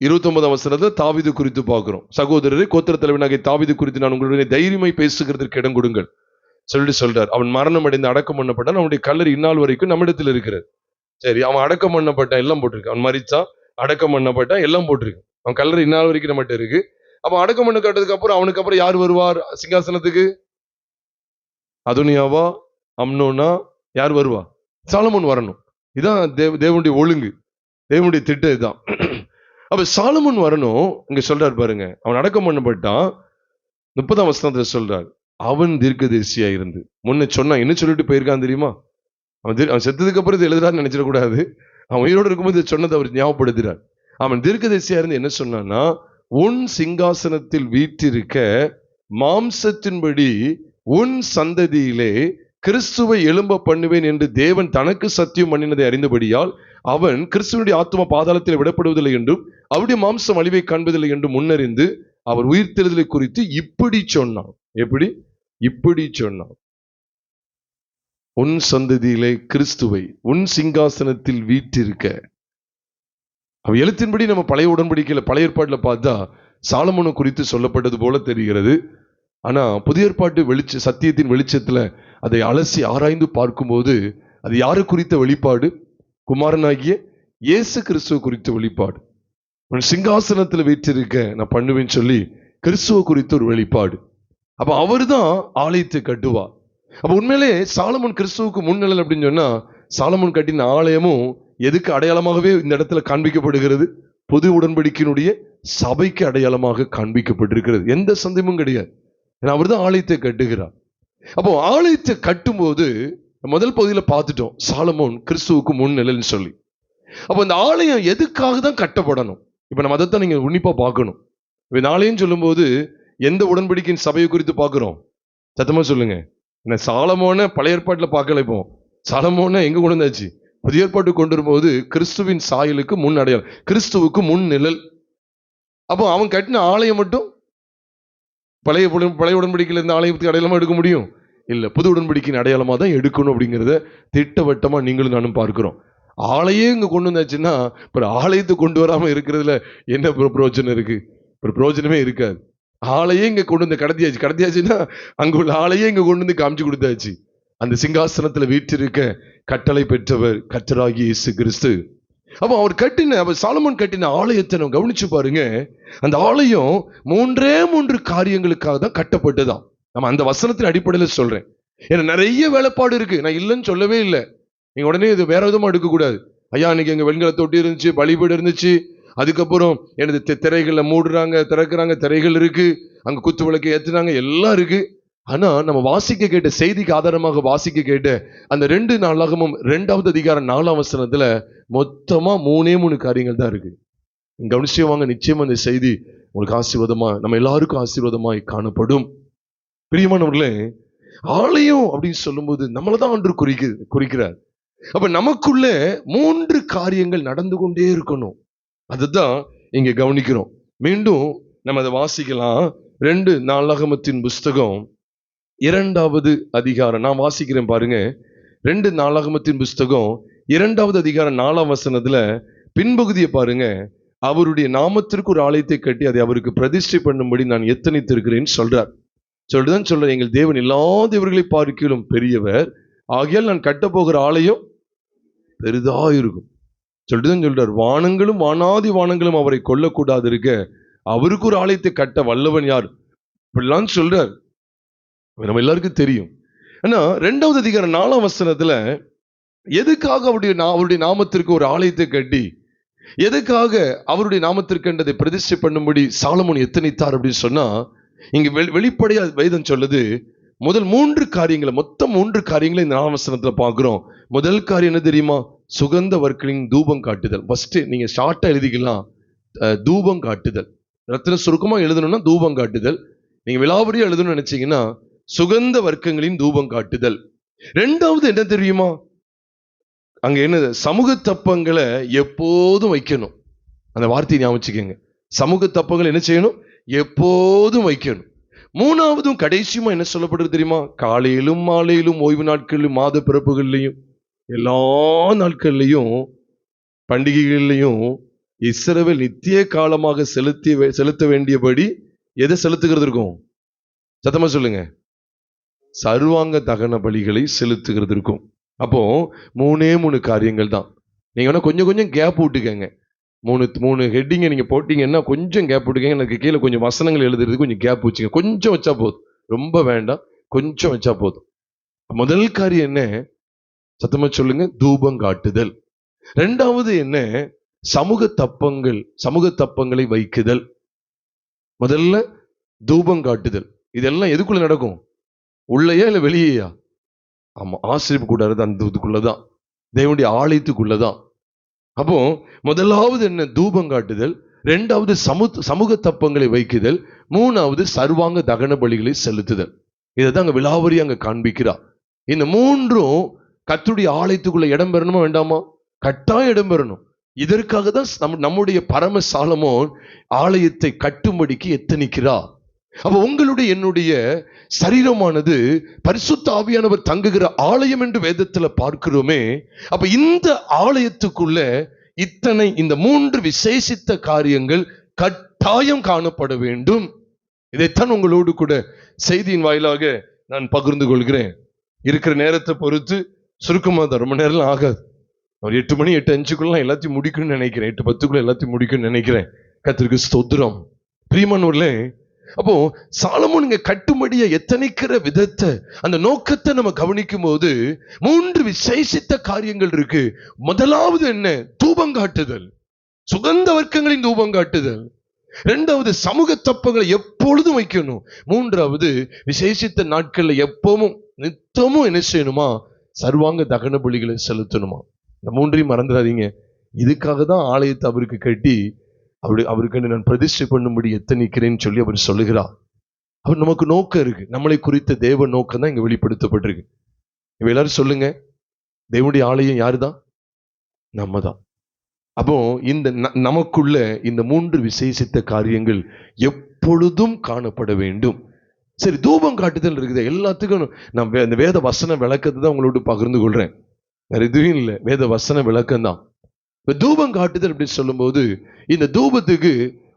29ஆம் வசனத்தை தாவீது குறித்து பார்க்கிறோம். சகோதரரை, கோத்திர தலைவனாகிய தாவீது குறித்து நான் உங்களுடைய தைரியமாய் பேசுகிறதற்கு இடம் கொடுங்கள் சொல்றார். அவன் மரணம் அடைந்து அடக்கம் பண்ணப்பட்டான், அவனுடைய கல்லறை இந்நாள் வரைக்கும் நம்மிடத்தில் இருக்கிறது. சரி, அவன் அடக்கம் பண்ணப்பட்டான், எல்லாம் போட்டிருக்கு. அவன் மரிச்சான், அடக்கம் பண்ணப்பட்டான், எல்லாம் போட்டிருக்கு. அவன் கல்லறை இந்நாள் வரைக்கும் நம்மகிட்ட இருக்கு. அப்ப அடக்கம் பண்ண கட்டதுக்கு அப்புறம் அவனுக்கு அப்புறம் யார் வருவார் சிங்காசனத்துக்கு? அதோனியாவா, அம்னோனா, யார் வருவா? சாலமோன் வரணும். இதான் தேவனுடைய ஒழுங்கு, தேவனுடைய திட்டம் இதுதான். அப்ப சாலமோன் வரணும். இங்க சொல்றாரு பாருங்க, அவன் அடக்கம் பண்ணப்பட்டான். 30ஆம் வசனத்துல சொல்றார், அவன் தீர்க்கதரிசியா இருந்து. முன்ன சொன்னா என்ன சொல்லிட்டு போயிருக்கான் தெரியுமா? அவன் செத்ததுக்கு அப்புறம் இது எழுதுறான்னு நினைச்சிடக்கூடாது. அவன் உயிரோடு இருக்கும்போது சொன்னதை அவர் ஞாபகப்படுத்துறார். அவன் தீர்க்கதரிசியா இருந்து என்ன சொன்னான்னா, உன் சிங்காசனத்தில் வீற்றிருக்க மாம்சத்தின்படி உன் சந்ததியிலே கிறிஸ்துவை எழும்ப பண்ணுவேன் என்று தேவன் தனக்கு சத்தியம் பண்ணினதை அறிந்தபடியால் அவன் கிறிஸ்துவனுடைய ஆத்துமா பாதாளத்தில் விடப்படுவதில்லை என்றும் அவருடைய மாம்சம் அழிவை காண்பதில்லை என்றும் முன்னறிந்து அவர் உயிர்த்தெழுதலை குறித்து இப்படி சொன்னான். எப்படி? இப்படி சொன்னான், உன் சந்ததியிலே கிறிஸ்துவை உன் சிங்காசனத்தில் வீற்றிருக்க. அவ எழுத்தின்படி நம்ம பழைய உடன்படிக்கையில பழைய ஏற்பாட்டுல பார்த்தா சாலமோனை குறித்து சொல்லப்பட்டது போல தெரிகிறது. ஆனா புதிய ஏற்பாட்டு சத்தியத்தின் வெளிச்சத்துல அதை அலசி ஆராய்ந்து பார்க்கும்போது அது யாரு குறித்த வெளிப்பாடு? குமாரனாகிய இயேசு கிறிஸ்துவ குறித்த வெளிப்பாடு. உன் சிங்காசனத்துல வீற்றிருக்க நான் பண்ணுவேன்னு சொல்லி கிறிஸ்துவ குறித்த ஒரு வெளிப்பாடு. அப்ப அவர் தான் ஆலயத்தை கட்டுவார். அப்ப உண்மையிலே சாலமோன் கிறிஸ்துவுக்கு முன்னிழல் அப்படின்னு சொன்னா, சாலமோன் கட்டின ஆலயமும் எதுக்கு அடையாளமாகவே இந்த இடத்துல காண்பிக்கப்படுகிறது? புது உடன்படிக்கையினுடைய சபைக்கு அடையாளமாக காண்பிக்கப்பட்டிருக்கிறது. எந்த சந்தேகமும் கிடையாது. அவர் தான் ஆலயத்தை கட்டுகிறார். அப்போ ஆலயத்தை கட்டும் போது முதல் பகுதியில பார்த்துட்டோம், சாலமோன் கிறிஸ்துவுக்கு முன்னிழல்னு சொல்லி. அப்போ இந்த ஆலயம் எதுக்காக தான் கட்டப்படணும்? இப்ப நம்ம அதைத்தான் நீங்க உன்னிப்பா பார்க்கணும். இந்த ஆலயம் சொல்லும் போது எந்த உடன்படிக்கையின் சபையை குறித்து பார்க்கிறோம்? சத்தமா சொல்லுங்க. என்ன சாலமோனை பழைய ஏற்பாட்டுல பார்க்கல, இப்போ சாலமோனை எங்க கொண்டு வந்தாச்சு? புதிய ஏற்பாட்டு கொண்டு வரும்போது கிறிஸ்துவின் சாயலுக்கு முன் அடையாளம், கிறிஸ்துவுக்கு முன் நிழல். அப்போ அவன் கட்டின ஆலயம் மட்டும் பழைய உடன்படிக்கையில இருந்த ஆலயத்துக்கு அடையாளமா எடுக்க முடியும்? இல்ல, புது உடன்படிக்கையின் அடையாளமா தான் எடுக்கணும் அப்படிங்கிறத திட்டவட்டமா நீங்களும் நானும் பார்க்கிறோம். ஆலையே இங்க கொண்டு வந்தாச்சுன்னா ஆலயத்தை கொண்டு வராம இருக்கிறதுல என்ன பிரயோஜனம் இருக்கு? பிரயோஜனமே இருக்காது. ஆலையே இங்க கொண்டு வந்து கடத்தியாச்சுன்னா அங்க உள்ள ஆலையே இங்க கொண்டு வந்து காமிச்சு கொடுத்தாச்சு. அந்த சிங்காசனத்துல வீற்றிருக்க கட்டளை பெற்றவர் கர்த்தராகிய இயேசு கிறிஸ்து. அப்ப அவர் சாலமோன் கட்டின ஆலயத்தை நம்ம கவனிச்சு பாருங்க. அந்த ஆலயம் 3 காரியங்களுக்காக தான் கட்டப்பட்டதான். நம்ம அந்த வசனத்தின் அடிப்படையில சொல்றேன். ஏன்னா நிறைய வேலைப்பாடு இருக்கு, நான் இல்லைன்னு சொல்லவே இல்லை. நீங்க உடனே இது வேற விதமா எடுக்க கூடாது. ஐயா இன்னைக்கு எங்க வெண்கல தொட்டி இருந்துச்சு, பலிபீடம் இருந்துச்சு, அதுக்கப்புறம் எனது திரைகள்ல மூடுறாங்க திறக்கிறாங்க, திரைகள் இருக்கு, அங்க குத்து விளக்கு ஏத்துனாங்க, எல்லாம் இருக்கு. ஆனா நம்ம வாசிக்க கேட்ட செய்திக்கு ஆதாரமாக வாசிக்க கேட்ட அந்த 2 நாளாகமும் 2வது அதிகாரம் 4ஆம் வசனத்துல மொத்தமா 3 காரியங்கள் தான் இருக்கு. கவனிச்சு வாங்க, நிச்சயமா அந்த செய்தி உங்களுக்கு ஆசீர்வாதமா, நம்ம எல்லாருக்கும் ஆசீர்வாதமாய் காணப்படும். பிரியமானவர்களே, ஆலயம் அப்படின்னு சொல்லும்போது நம்மளதான் ஆண்டு குறிக்கிறார். அப்ப நமக்குள்ள 3 காரியங்கள் நடந்து கொண்டே இருக்கணும். அதுதான் இங்க கவனிக்கிறோம். மீண்டும் நம்ம அதை வாசிக்கலாம். 2 நாளாகமத்தின் புஸ்தகம் 2வது அதிகாரம் நான் வாசிக்கிறேன் பாருங்க. 2 நாளாகமத்தின் புஸ்தகம் 2வது அதிகாரம் 4ஆம் வசனத்துல பின்பகுதியை பாருங்க. அவருடைய நாமத்திற்கு ஒரு ஆலயத்தை கட்டி அதை அவருக்கு பிரதிஷ்டை பண்ணும்படி நான் எத்தனித்திருக்கிறேன்னு சொல்றார். சொல்றேன், எங்கள் தேவன் எல்லா தேவர்களை பார்க்கிலும் பெரியவர், ஆகையால் நான் கட்ட போகிற ஆலயம் பெரிதா இருக்கும் சொல்றார். வானங்களும் வானாதி வானங்களும் அவரை கொல்லக்கூடாது இருக்க அவருக்கு ஒரு ஆலயத்தை கட்ட வல்லவன் யார்? இப்படிலாம் சொல்றார். நம்ம எல்லாருக்கும் தெரியும். ஆனா 2வது அதிகாரம் 4ஆம் வசனத்துல எதுக்காக அவருடைய நாமத்திற்கு ஒரு ஆலயத்தை கட்டி எதுக்காக அவருடைய நாமத்திற்கு என்றதை பிரதிஷ்டை பண்ணும்படி சாலமோன் எத்தனித்தார் அப்படின்னு சொன்னா, இங்க வெளிப்படையா வேதம் சொல்லுது. முதல் 3 காரியங்களை, மொத்தம் 3 காரியங்களை இந்த 4ஆம் வசனத்துல பார்க்கிறோம். முதல் காரியம் என்ன தெரியுமா? சுகந்த வர்க்கங்களின் தூபம் காட்டுதல். ஃபர்ஸ்ட் நீங்க ஷார்ட்டா எழுதிக்கலாம், தூபம் காட்டுதல். ரத்தின சுருக்கமா எழுதணும்னா தூபம் காட்டுதல். நீங்க விலாவரியா எழுதணும்னு நினைச்சீங்கன்னா சுகந்த வர்க்கங்களின் தூபம் காட்டுதல். 2வது என்ன தெரியுமா? அங்க என்ன? சமூக தப்பங்களை எப்போதும் வைக்கணும். அந்த வார்த்தையை ஞாபகம் வச்சுக்கோங்க. சமூக தப்பங்களை என்ன செய்யணும்? எப்போதும் வைக்கணும். 3வதும் கடைசியுமா என்ன சொல்லப்படுறது தெரியுமா? காலையிலும் மாலையிலும் ஓய்வு நாட்களிலும் மாத பிறப்புகள்லையும் எல்லா நாட்கள்லையும் பண்டிகைகள்லையும் இஸ்ரவேல் நித்திய காலமாக செலுத்த வேண்டியபடி எதை செலுத்துகிறது இருக்கும்? சத்தமா சொல்லுங்க. சர்வாங்க தகன பலிகளை செலுத்துகிறது இருக்கும். அப்போ 3 காரியங்கள் தான். நீங்க வேணா கொஞ்சம் கேப் விட்டுக்கங்க. 3 ஹெட்டிங்கை நீங்க போட்டீங்கன்னா கொஞ்சம் கேப் விட்டுக்கங்க. எனக்கு கீழே கொஞ்சம் வசனங்கள் எழுதுறது கொஞ்சம் கேப் வச்சுங்க. கொஞ்சம் வச்சா போதும், ரொம்ப வேண்டாம், கொஞ்சம் வச்சா போதும். முதல் காரியம் என்ன? சத்தமா சொல்லுங்க, தூபம் காட்டுதல். 2வது என்ன? சமூக தப்பங்களை வைக்குதல். முதல்ல தூபம் காட்டுதல். இதெல்லாம் எதுக்குள்ள நடக்கும்? உள்ளேயா இல்ல வெளியேயா? ஆமா, ஆசிரியப்பு கூடாது அந்த இதுக்குள்ளதான், தேவனுடைய ஆலயத்துக்குள்ளதான். அப்போ முதலாவது என்ன? தூபம் காட்டுதல். 2வது சமூக தப்பங்களை வைக்குதல். 3வது சர்வாங்க தகன பலிகளை செலுத்துதல். இதைதான் அங்க விலாவரி அங்க காண்பிக்கிறார். இந்த மூன்றும் கர்த்தருடைய ஆலயத்துக்குள்ள இடம் பெறணுமா வேண்டாமா? கட்டாயம் இடம் பெறணும். இதற்காக தான் நம்முடைய பரம சாலமோன் ஆலயத்தை கட்டும்படிக்கு எத்தனிக்கிறார். அப்ப உங்களுடைய என்னுடைய சரீரமானது பரிசுத்த ஆவியானவர் தங்குகிற ஆலயம் என்று வேதத்துல பார்க்கிறோமே. அப்ப இந்த ஆலயத்துக்குள்ள இந்த மூன்று விசேஷித்த காரியங்கள் கட்டாயம் காணப்பட வேண்டும். இதைத்தான் உங்களோடு கூட செய்தியின் வாயிலாக நான் பகிர்ந்து கொள்கிறேன். இருக்கிற நேரத்தை பொறுத்து சுருக்கமா தான், ரொம்ப நேரம் ஆகாது. ஒரு 8 மணி 8:05 எல்லாத்தையும் முடிக்கணும்னு நினைக்கிறேன். 8:10 எல்லாத்தையும் முடிக்கணும்னு நினைக்கிறேன். கர்த்தருக்கு ஸ்தோத்திரம். பிரியமானவர்களே, அப்போ சாலமோன் இங்க கட்டும்படியை எத்தனைக்கிற விதத்தை, அந்த நோக்கத்தை நம்ம கவனிக்கும் போது 3 விசேஷித்த காரியங்கள் இருக்கு. முதலாவது என்ன? தூபங்காட்டுதல், சுகந்த வர்க்கங்களின் தூபங்காட்டுதல். 2வது சமூக தப்பங்களை எப்பொழுதும் வைக்கணும். 3வது விசேஷித்த நாட்கள்ல எப்பவும் நித்தமும் என்ன செய்யணுமா? சர்வாங்க தகன பலிகளை செலுத்தணுமா. இந்த 3ஐயும் மறந்துடாதீங்க. இதுக்காக தான் ஆலயத்தை அவருக்கு கட்டி அவருக்கு நான் பிரதிஷ்டை பண்ணும்படி எத்தனிக்கிறேன்னு சொல்லி அவர் சொல்லுகிறார். அவர் நமக்கு நோக்கம் இருக்கு. நம்மளை குறித்த தேவ நோக்கம் தான் இங்க வெளிப்படுத்தப்பட்டிருக்கு. இப்ப எல்லாரும் சொல்லுங்க, தேவனுடைய ஆலயம் யாருதான்? நம்ம தான். அப்போ இந்த நமக்குள்ள இந்த 3 விசேஷித்த காரியங்கள் எப்பொழுதும் காணப்பட வேண்டும். சரி, தூபம் காட்டுதல் இருக்குது. எல்லாத்துக்கும் நான் இந்த வேத வசன விளக்கத்தை தான் உங்களோட பகிர்ந்து கொள்றேன். வேற எதுவும் இல்லை, வேத வசன விளக்கம் தான். இப்ப தூபம் காட்டுதல் அப்படின்னு சொல்லும் போது, இந்த தூபத்துக்கு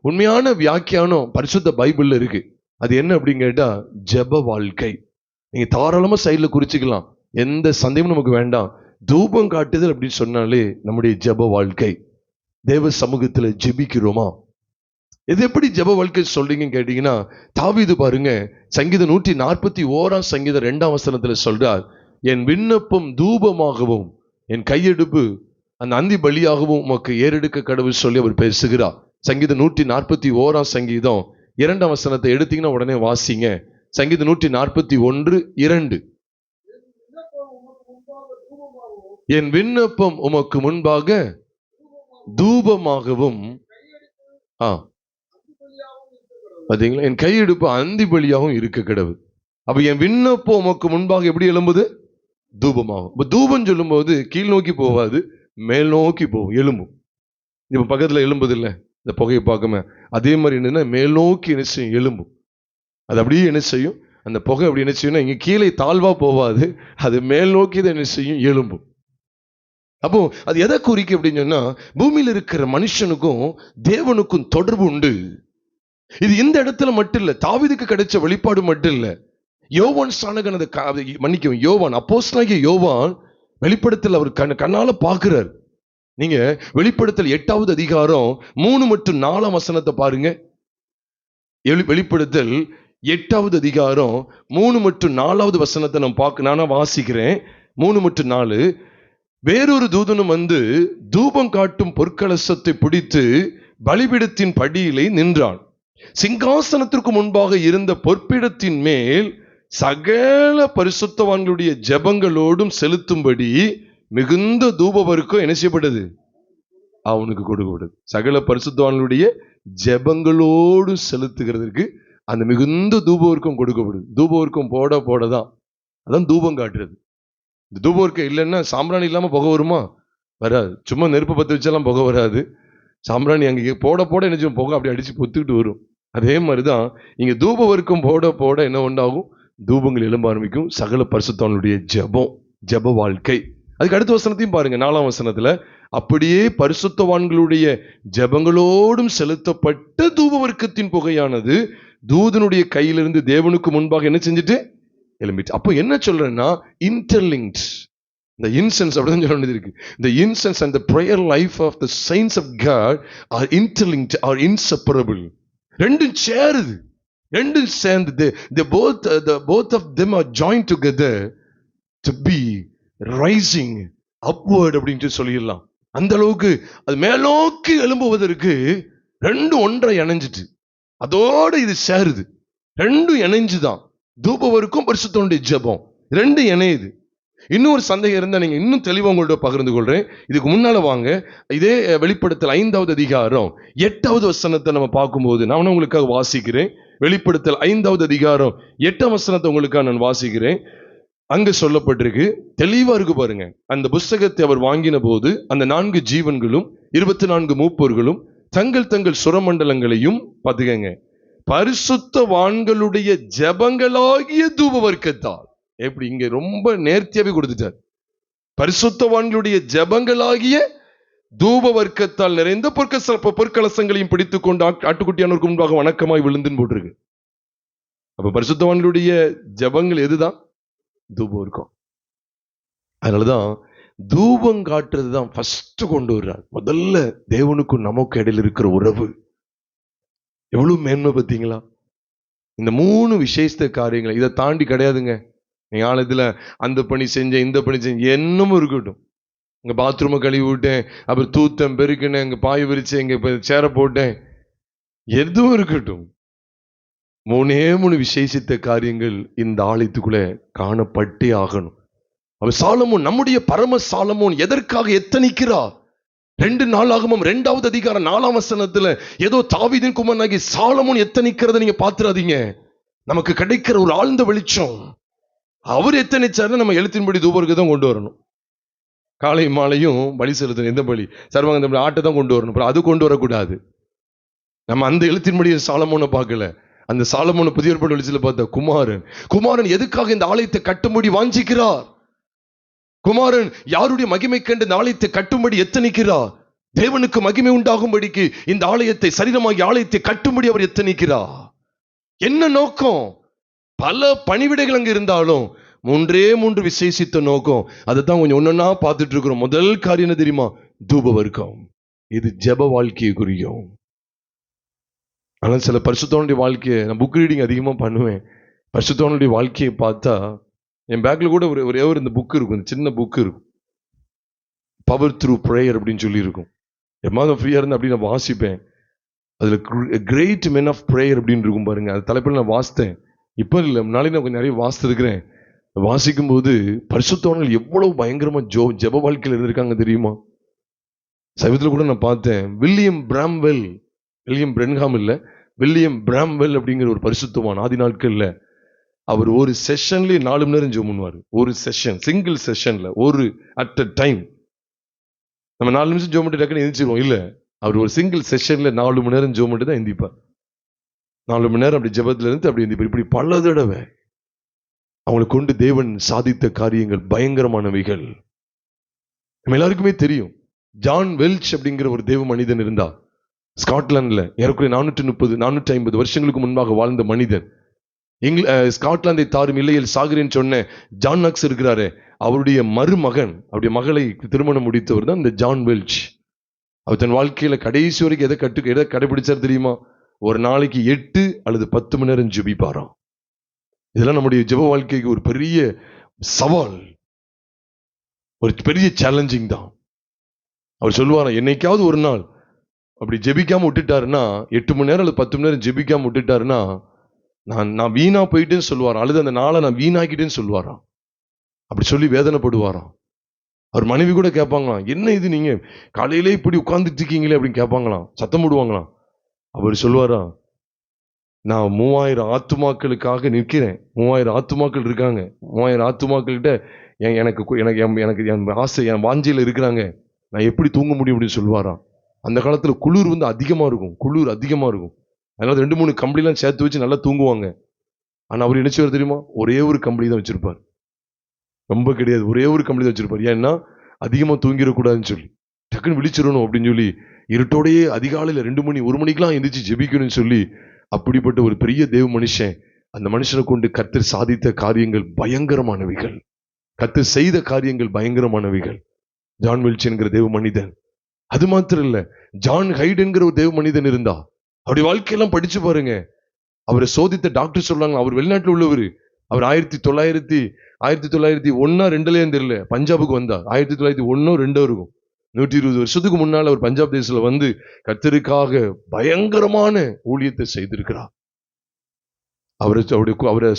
உண்மையான வியாக்கியானம் பரிசுத்த பைபிள்ல இருக்கு. அது என்ன அப்படின்னு கேட்டா, ஜெப வாழ்க்கை. நீங்க தாராளமா சைட்ல குறிச்சுக்கலாம், எந்த சந்தேகமும் நமக்கு வேண்டாம். தூபம் காட்டுதல் அப்படின்னு சொன்னாலே நம்முடைய ஜெப வாழ்க்கை. தேவ சமூகத்துல ஜெபிக்கிறோமா? இது எப்படி ஜெப வாழ்க்கை சொல்றீங்கன்னு கேட்டீங்கன்னா, தாவீது பாருங்க, சங்கீதம் 141 சங்கீதம் 2ஆம் வசனத்துல சொல்றார், என் விண்ணப்பம் தூபமாகவும் என் கையெடுப்பு அந்த அந்தி பலியாகவும் உமக்கு ஏறெடுக்க கடவுள் சொல்லி அவர் பேசுகிறார். சங்கீதம் 141 சங்கீதம் 2ஆம் வசனத்தை எடுத்தீங்கன்னா உடனே வாசிங்க. சங்கீதம் 141:2. என் விண்ணப்பம் உமக்கு முன்பாக தூபமாகவும் பாத்தீங்களா, என் கையெடுப்பு அந்தி பலியாகவும் இருக்க கடவுள். அப்ப என் விண்ணப்பம் உமக்கு முன்பாக எப்படி எழும்புது? தூபமாகும். இப்ப தூபம் சொல்லும் போது கீழ் நோக்கி போவாது, மேல் நோக்கி போகும், எலும்பும். இப்ப பக்கத்துல எலும்புது இல்ல, இந்த புகையை பார்க்காம அதே மாதிரி என்னன்னா மேல் நோக்கி என்ன செய்யும்? எலும்பும். அது அப்படியே என்ன செய்யும்? அந்த புகை அப்படி என்ன செய்யும்னா இங்க கீழே தாழ்வா போவாது, அது மேல் நோக்கி தான் என்ன செய்யும்? எலும்பும். அப்போ அது எதை குறிக்க அப்படின்னு சொன்னா, பூமியில் இருக்கிற மனுஷனுக்கும் தேவனுக்கும் தொடர்பு உண்டு. இது இந்த இடத்துல மட்டும் இல்ல, தாவீதுக்கு கிடைச்ச வெளிப்பாடு மட்டும் இல்ல. யோவான் ஸ்நானகன் மன்னிக்கவும், யோவான் அப்போஸ்தலனாகிய யோவான் வெளிப்படுத்தல் அவர் கண்ணால பார்க்கிறார். நீங்க வெளிப்படுத்தல் 8வது அதிகாரம் 3 மற்றும் 4ஆம் வசனத்தை பாருங்க. வெளிப்படுத்தல் 8வது அதிகாரம் 3 மற்றும் 4வது வசனத்தை நானா வாசிக்கிறேன். 3 மற்றும் 4. வேறொரு தூதனும் வந்து தூபம் காட்டும் பொற்கலசத்தை பிடித்து பலிபீடத்தின் படியிலே நின்றான். சிங்காசனத்திற்கு முன்பாக இருந்த பொற்பிடத்தின் மேல் சகல பரிசுத்தவான்களுடைய ஜெபங்களோடும் செலுத்தும்படி மிகுந்த தூபவர்க்கம் என்ன செய்யப்பட்டது? அவனுக்கு கொடுக்கப்பட்டது. சகல பரிசுத்தவான்களுடைய ஜெபங்களோடு செலுத்துகிறதுக்கு அந்த மிகுந்த தூபவர்க்கம் கொடுக்கப்படுது. தூபவர்க்கம் போட போடதான் அதான் தூபம் காட்டுறது. இந்த தூபவர்க்கம் இல்லைன்னா சாம்பிராணி இல்லாம புகை வருமா? வராது. சும்மா நெருப்பு பற்ற வச்சாலாம் புகை வராது. சாம்பிராணி அங்கே போட போட என்ன செய்யும்? புகை அப்படி அடிச்சு பொத்துக்கிட்டு வரும். அதே மாதிரிதான் இங்க தூப வர்க்கம் போட போட என்ன உண்டாகும்? தூபங்கள் எழும்ப ஆரம்பிக்கும். சகல பரிசுத்தவான்களுடைய ஜெப வாழ்க்கை. அதுக்கு அடுத்த வசனத்தையும் பாருங்க, 4ஆம் வசனத்துல, அப்படியே பரிசுத்தவான்களுடைய ஜெபங்களோடும் செலுத்தப்பட்ட தூப வர்க்கத்தின் புகையானது தூதனுடைய கையிலிருந்து தேவனுக்கு முன்பாக என்ன செஞ்சுட்டு எழும்பிட்டு. அப்போ என்ன சொல்றேன்னா, இன்டர்லிங்க்ட். The incense அப்படிதான் சொல்ல வேண்டியது இருக்கு. The incense and the prayer life of the saints of God are interlinked, are inseparable. ரெண்டும் சேருது, ரெண்டும் சேர்ந்து both of them are joined together to be rising upward அப்படின்ட்டு சொல்லிடலாம். அந்த அளவுக்கு அது மேலோக்கி எழும்புவதற்கு ரெண்டும் ஒன்றை இணைஞ்சிட்டு அதோட இது சேருது. ரெண்டும் இணைஞ்சுதான் தூபவர்க்கும் பரிசுத்தனுடைய ஜெபம் ரெண்டும் இணையுது. இன்னொரு சந்தேகம் இருந்தா நீங்க இன்னும் தெளிவா உங்கள்ட்ட பகிர்ந்து கொள்றேன். இதுக்கு முன்னால வாங்க, இதே வெளிப்படுத்தல் 5வது அதிகாரம் 8வது வசனத்தை நம்ம பார்க்கும்போது நான் உங்களுக்காக வாசிக்கிறேன். வெளிப்படுத்தல் 5வது அதிகாரம் 8ஆம் வசனத்தை உங்களுக்காக நான் வாசிக்கிறேன். அங்க சொல்லப்பட்டிருக்கு, தெளிவா இருக்கு பாருங்க. அந்த புஸ்தகத்தை அவர் வாங்கின போது அந்த 4 ஜீவன்களும் 24 மூப்பர்களும் தங்கள் தங்கள் சுரமண்டலங்களையும் பாத்துக்கங்க, பரிசுத்தவான்களுடைய ஜெபங்களாகிய தூப வர்க்கத்தால். எப்படி இங்க ரொம்ப நேர்த்தியாவே கொடுத்துட்டார். பரிசுத்தவான்களுடைய ஜெபங்களாகிய தூப வர்க்கத்தால் நிறைந்த பொற்கலசங்களையும் பிடித்துக் கொண்டு ஆட்டுக்குட்டியானவருக்கு முன்பாக வணக்கமாய் விழுந்துன்னு போட்டிருக்கு. அப்ப பரிசுத்தவான்களுடைய ஜெபங்கள் எதுதான்? தூபம் இருக்கும். அதனாலதான் தூபம் காட்டுறது தான் ஃபர்ஸ்ட் கொண்டு வர்றார். முதல்ல தேவனுக்கும் நமக்கு இடையில இருக்கிற உறவு எவ்வளவு மேன்மை பார்த்தீங்களா? இந்த 3 விசேஷ காரியங்களை இதை தாண்டி கிடையாதுங்க. நீ ஆலயத்துல அந்த பணி செஞ்சேன், இந்த பணி செஞ்சேன், என்னமும் இருக்கட்டும். இங்க பாத்ரூமை கழுவி விட்டேன், அப்புறம் தூத்தம் பெருக்கினேன், இங்க பாய் விரிச்சேன், இங்க சேர போட்டேன், எதுவும் இருக்கட்டும். 3 விசேஷித்த காரியங்கள் இந்த ஆலயத்துக்குள்ள காணப்பட்டே ஆகணும். அவர் சாலமோன், நம்முடைய பரம சாலமோன் எதற்காக எத்தனிக்கிறார்? 2 நாளாகமம் 2வது அதிகாரம் 4ஆம் வசனத்துல ஏதோ தாவீதின் குமாரனாகி சாலமோன் எத்தனிக்கிறத நீங்க பாத்துறாதீங்க. நமக்கு கிடைக்கிற ஒரு ஆழ்ந்த வெளிச்சம். அவர் எத்தனிச்சாருன்னா நம்ம எழுத்தின்படி தூபருக்கு தான் கொண்டு வரணும். காலை மாலையும் பலி செலுத்தணும். எந்த பலி? சர்வாங்க ஆட்டை தான் கொண்டு வரணும். அது கொண்டு வரக்கூடாது. நம்ம அந்த எழுத்தின்படி சாலமோனை பார்க்கல. அந்த சாலமோனை புதிய ஏற்பாடு வெளிச்சத்துல பார்த்த குமாரன் எதுக்காக இந்த ஆலயத்தை கட்டும்படி வாஞ்சிக்கிறார்? குமாரன் யாருடைய மகிமை கண்டு இந்த ஆலயத்தை கட்டும்படி எத்தனிக்கிறார்? தேவனுக்கு மகிமை உண்டாகும்படிக்கு இந்த ஆலயத்தை, சரீரமாகிய ஆலயத்தை கட்டும்படி அவர் எத்தனிக்கிறார். என்ன நோக்கம்? பல பணிவிடைகள் அங்க இருந்தாலும் 3 விசேஷித்த நோக்கம். அதை தான் கொஞ்சம் ஒன்னொன்னா பார்த்துட்டு இருக்கிறோம். முதல் காரியம் என்ன தெரியுமா? தூப வர்க்கம். இது ஜெப வாழ்க்கையை குறிக்கும். ஆனால் சில பரிசுத்தவனுடைய வாழ்க்கையை, நான் புக் ரீடிங் அதிகமா பண்ணுவேன். பரிசுத்தவனுடைய வாழ்க்கையை பார்த்தா என் பேக்ல கூட ஒரே ஒரு இந்த புக் இருக்கும், சின்ன புக் இருக்கும், பவர் த்ரூ பிரேயர் அப்படின்னு சொல்லி இருக்கும். எம்மாதம் ஃப்ரீயா இருந்து அப்படி நான் வாசிப்பேன். அதுல கிரேட் மென் ஆஃப் பிரேயர் அப்படின்னு இருக்கும் பாருங்க. அது தலைப்பில் நான் வாசித்தேன். இப்போ இல்லை, முன்னாலே நான் கொஞ்சம் நிறைய வாசித்திருக்கிறேன். வாசிக்கும் போது பரிசுத்தவன்கள் எவ்வளவு பயங்கரமா ஜெப வாழ்க்கையில் இருந்திருக்காங்க தெரியுமா? சமீபத்தில் கூட நான் பார்த்தேன். வில்லியம் பிரென்ஹாம் இல்ல, வில்லியம் பிராம்வெல் அப்படிங்கிற ஒரு பரிசுத்தவான் ஆதி நாட்கள்ல அவர் ஒரு செஷன்லயே 4 மணி நேரம் ஜெபம் பண்ணுவார். ஒரு செஷன், சிங்கிள் செஷன்ல, ஒரு அட் அ டைம். நம்ம 4 நிமிஷம் ஜெபம் பண்ணிட்டு டக்குன்னு எந்திரிச்சிருவோம். இல்ல, அவர் ஒரு சிங்கிள் செஷன்ல 4 மணி நேரம் ஜெபம் பண்ணிட்டு தான் எந்திப்பார். 4 மணி நேரம் அப்படி ஜெபத்துல இருந்து அப்படி எந்திப்பார். இப்படி பல தடவை அவங்களை கொண்டு தேவன் சாதித்த காரியங்கள் பயங்கரமானவைகள். நம்ம எல்லாருக்குமே தெரியும். ஜான் வெல்ச் அப்படிங்கிற ஒரு தேவ மனிதன் இருந்தா ஸ்காட்லாந்துல. ஏறக்குறைய 450 வருஷங்களுக்கு முன்பாக வாழ்ந்த மனிதன். ஸ்காட்லாந்தை தாரும் இல்லையில் சாகிறேன்னு சொன்ன ஜான் நாக்ஸ் இருக்கிறாரு, அவருடைய மருமகன், அவருடைய மகளை திருமணம் முடித்தவர் தான் இந்த ஜான் வெல்ச். அவர் தன் வாழ்க்கையில கடைசி வரைக்கும் எதை கடைபிடிச்சார் தெரியுமா? ஒரு நாளைக்கு 8 அல்லது 10 மணி நேரம் ஜெபிப்பாராம். இதெல்லாம் நம்முடைய ஜெப வாழ்க்கைக்கு ஒரு பெரிய சவால், ஒரு பெரிய சேலஞ்சிங் தான். அவர் சொல்லுவாராம், என்னைக்காவது ஒரு நாள் அப்படி ஜெபிக்காம விட்டுட்டாருன்னா, 8 மணி நேரம் அல்லது 10 மணி நேரம் ஜெபிக்காம விட்டுட்டாருன்னா நான் வீணா போயிட்டேன்னு சொல்லுவாராம், அல்லது அந்த நாளை நான் வீணாக்கிட்டேன்னு சொல்லுவாராம். அப்படி சொல்லி வேதனைப்படுவாராம். அவர் மனைவி கூட கேட்பாங்களாம், என்ன இது நீங்க காலையிலே இப்படி உட்கார்ந்துட்டு இருக்கீங்களே அப்படின்னு கேட்பாங்களாம், சத்தம் போடுவாங்களாம். அவர் சொல்லுவாராம், நான் 3000 ஆத்துமாக்களுக்காக நிற்கிறேன். 3000 ஆத்துமாக்கள் இருக்காங்க. 3000 ஆத்துமாக்கள்கிட்ட எனக்கு என் ஆசை, என் வாஞ்சியில இருக்கிறாங்க. நான் எப்படி தூங்க முடியும் அப்படின்னு சொல்லுவாராம். அந்த காலத்துல குளிர் அதிகமா இருக்கும். அதனால 2-3 கம்பளிலாம் சேர்த்து வச்சு நல்லா தூங்குவாங்க. ஆனா அவர் என்ன செய்வார் தெரியுமா? ஒரே ஒரு கம்பளி தான் வச்சிருப்பார். ரொம்ப கிடையாது, ஒரே ஒரு கம்பளி தான் வச்சிருப்பார். ஏன்னா அதிகமா தூங்கிடக்கூடாதுன்னு சொல்லி, டக்குன்னு விழிச்சிடணும் அப்படின்னு சொல்லி, இருட்டோடையே அதிகாலையில 2 மணி 1 மணிக்கெல்லாம் எந்திரிச்சு ஜெபிக்கணும்னு சொல்லி, அப்படிப்பட்ட ஒரு பெரிய தேவ மனுஷன். அந்த மனுஷனை கொண்டு கர்த்தர் சாதித்த காரியங்கள் பயங்கரமானவைகள். கர்த்தர் செய்த காரியங்கள் பயங்கரமானவைகள். ஜான் வெல்ச் என்கிற தேவ மனிதன். அது மாத்திரம் இல்ல, ஜான் ஹைட் என்கிற ஒரு தேவ மனிதன் இருந்தா. அவருடைய வாழ்க்கையெல்லாம் படிச்சு பாருங்க. அவரை சோதித்த டாக்டர் சொல்றாங்க, அவர் வெளிநாட்டுல உள்ளவர். அவர் 1901-2 தெரியல, பஞ்சாபுக்கு வந்தார். 1901-2 இருக்கும். 120 வருஷத்துக்கு முன்னால அவர் பஞ்சாப் தேசத்துல வந்து கர்த்தருக்காக பயங்கரமான ஊழியத்தை செய்திருக்கிறார். அவரை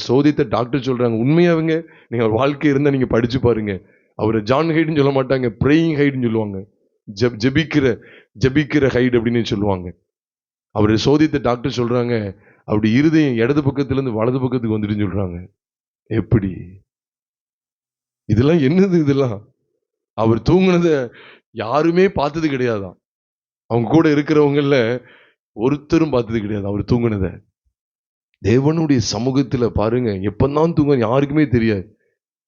சோதித்த டாக்டர் சொல்றாங்க, உண்மையாவங்க நீங்க வாழ்க்கை இருந்தா நீங்க படிச்சு பாருங்க. அவரை ஜான் ஹைட்னு சொல்ல மாட்டாங்க, பிரேயிங் ஹைட்னு சொல்லுவாங்க. ஜெபிக்கிற ஹைட் அப்படின்னு சொல்லுவாங்க. அவரை சோதித்த டாக்டர் சொல்றாங்க, அப்படி இருதயம் இடது பக்கத்துல இருந்து வலது பக்கத்துக்கு வந்துட்டு சொல்றாங்க. எப்படி? இதெல்லாம் என்னது இதெல்லாம்? அவர் தூங்குனத யாருமே பார்த்தது கிடையாதாம். அவங்க கூட இருக்கிறவங்கல ஒருத்தரும் பார்த்தது கிடையாது அவர் தூங்குனத. தேவனுடைய சமூகத்துல பாருங்க, எப்பதான் தூங்க யாருக்குமே தெரியாது.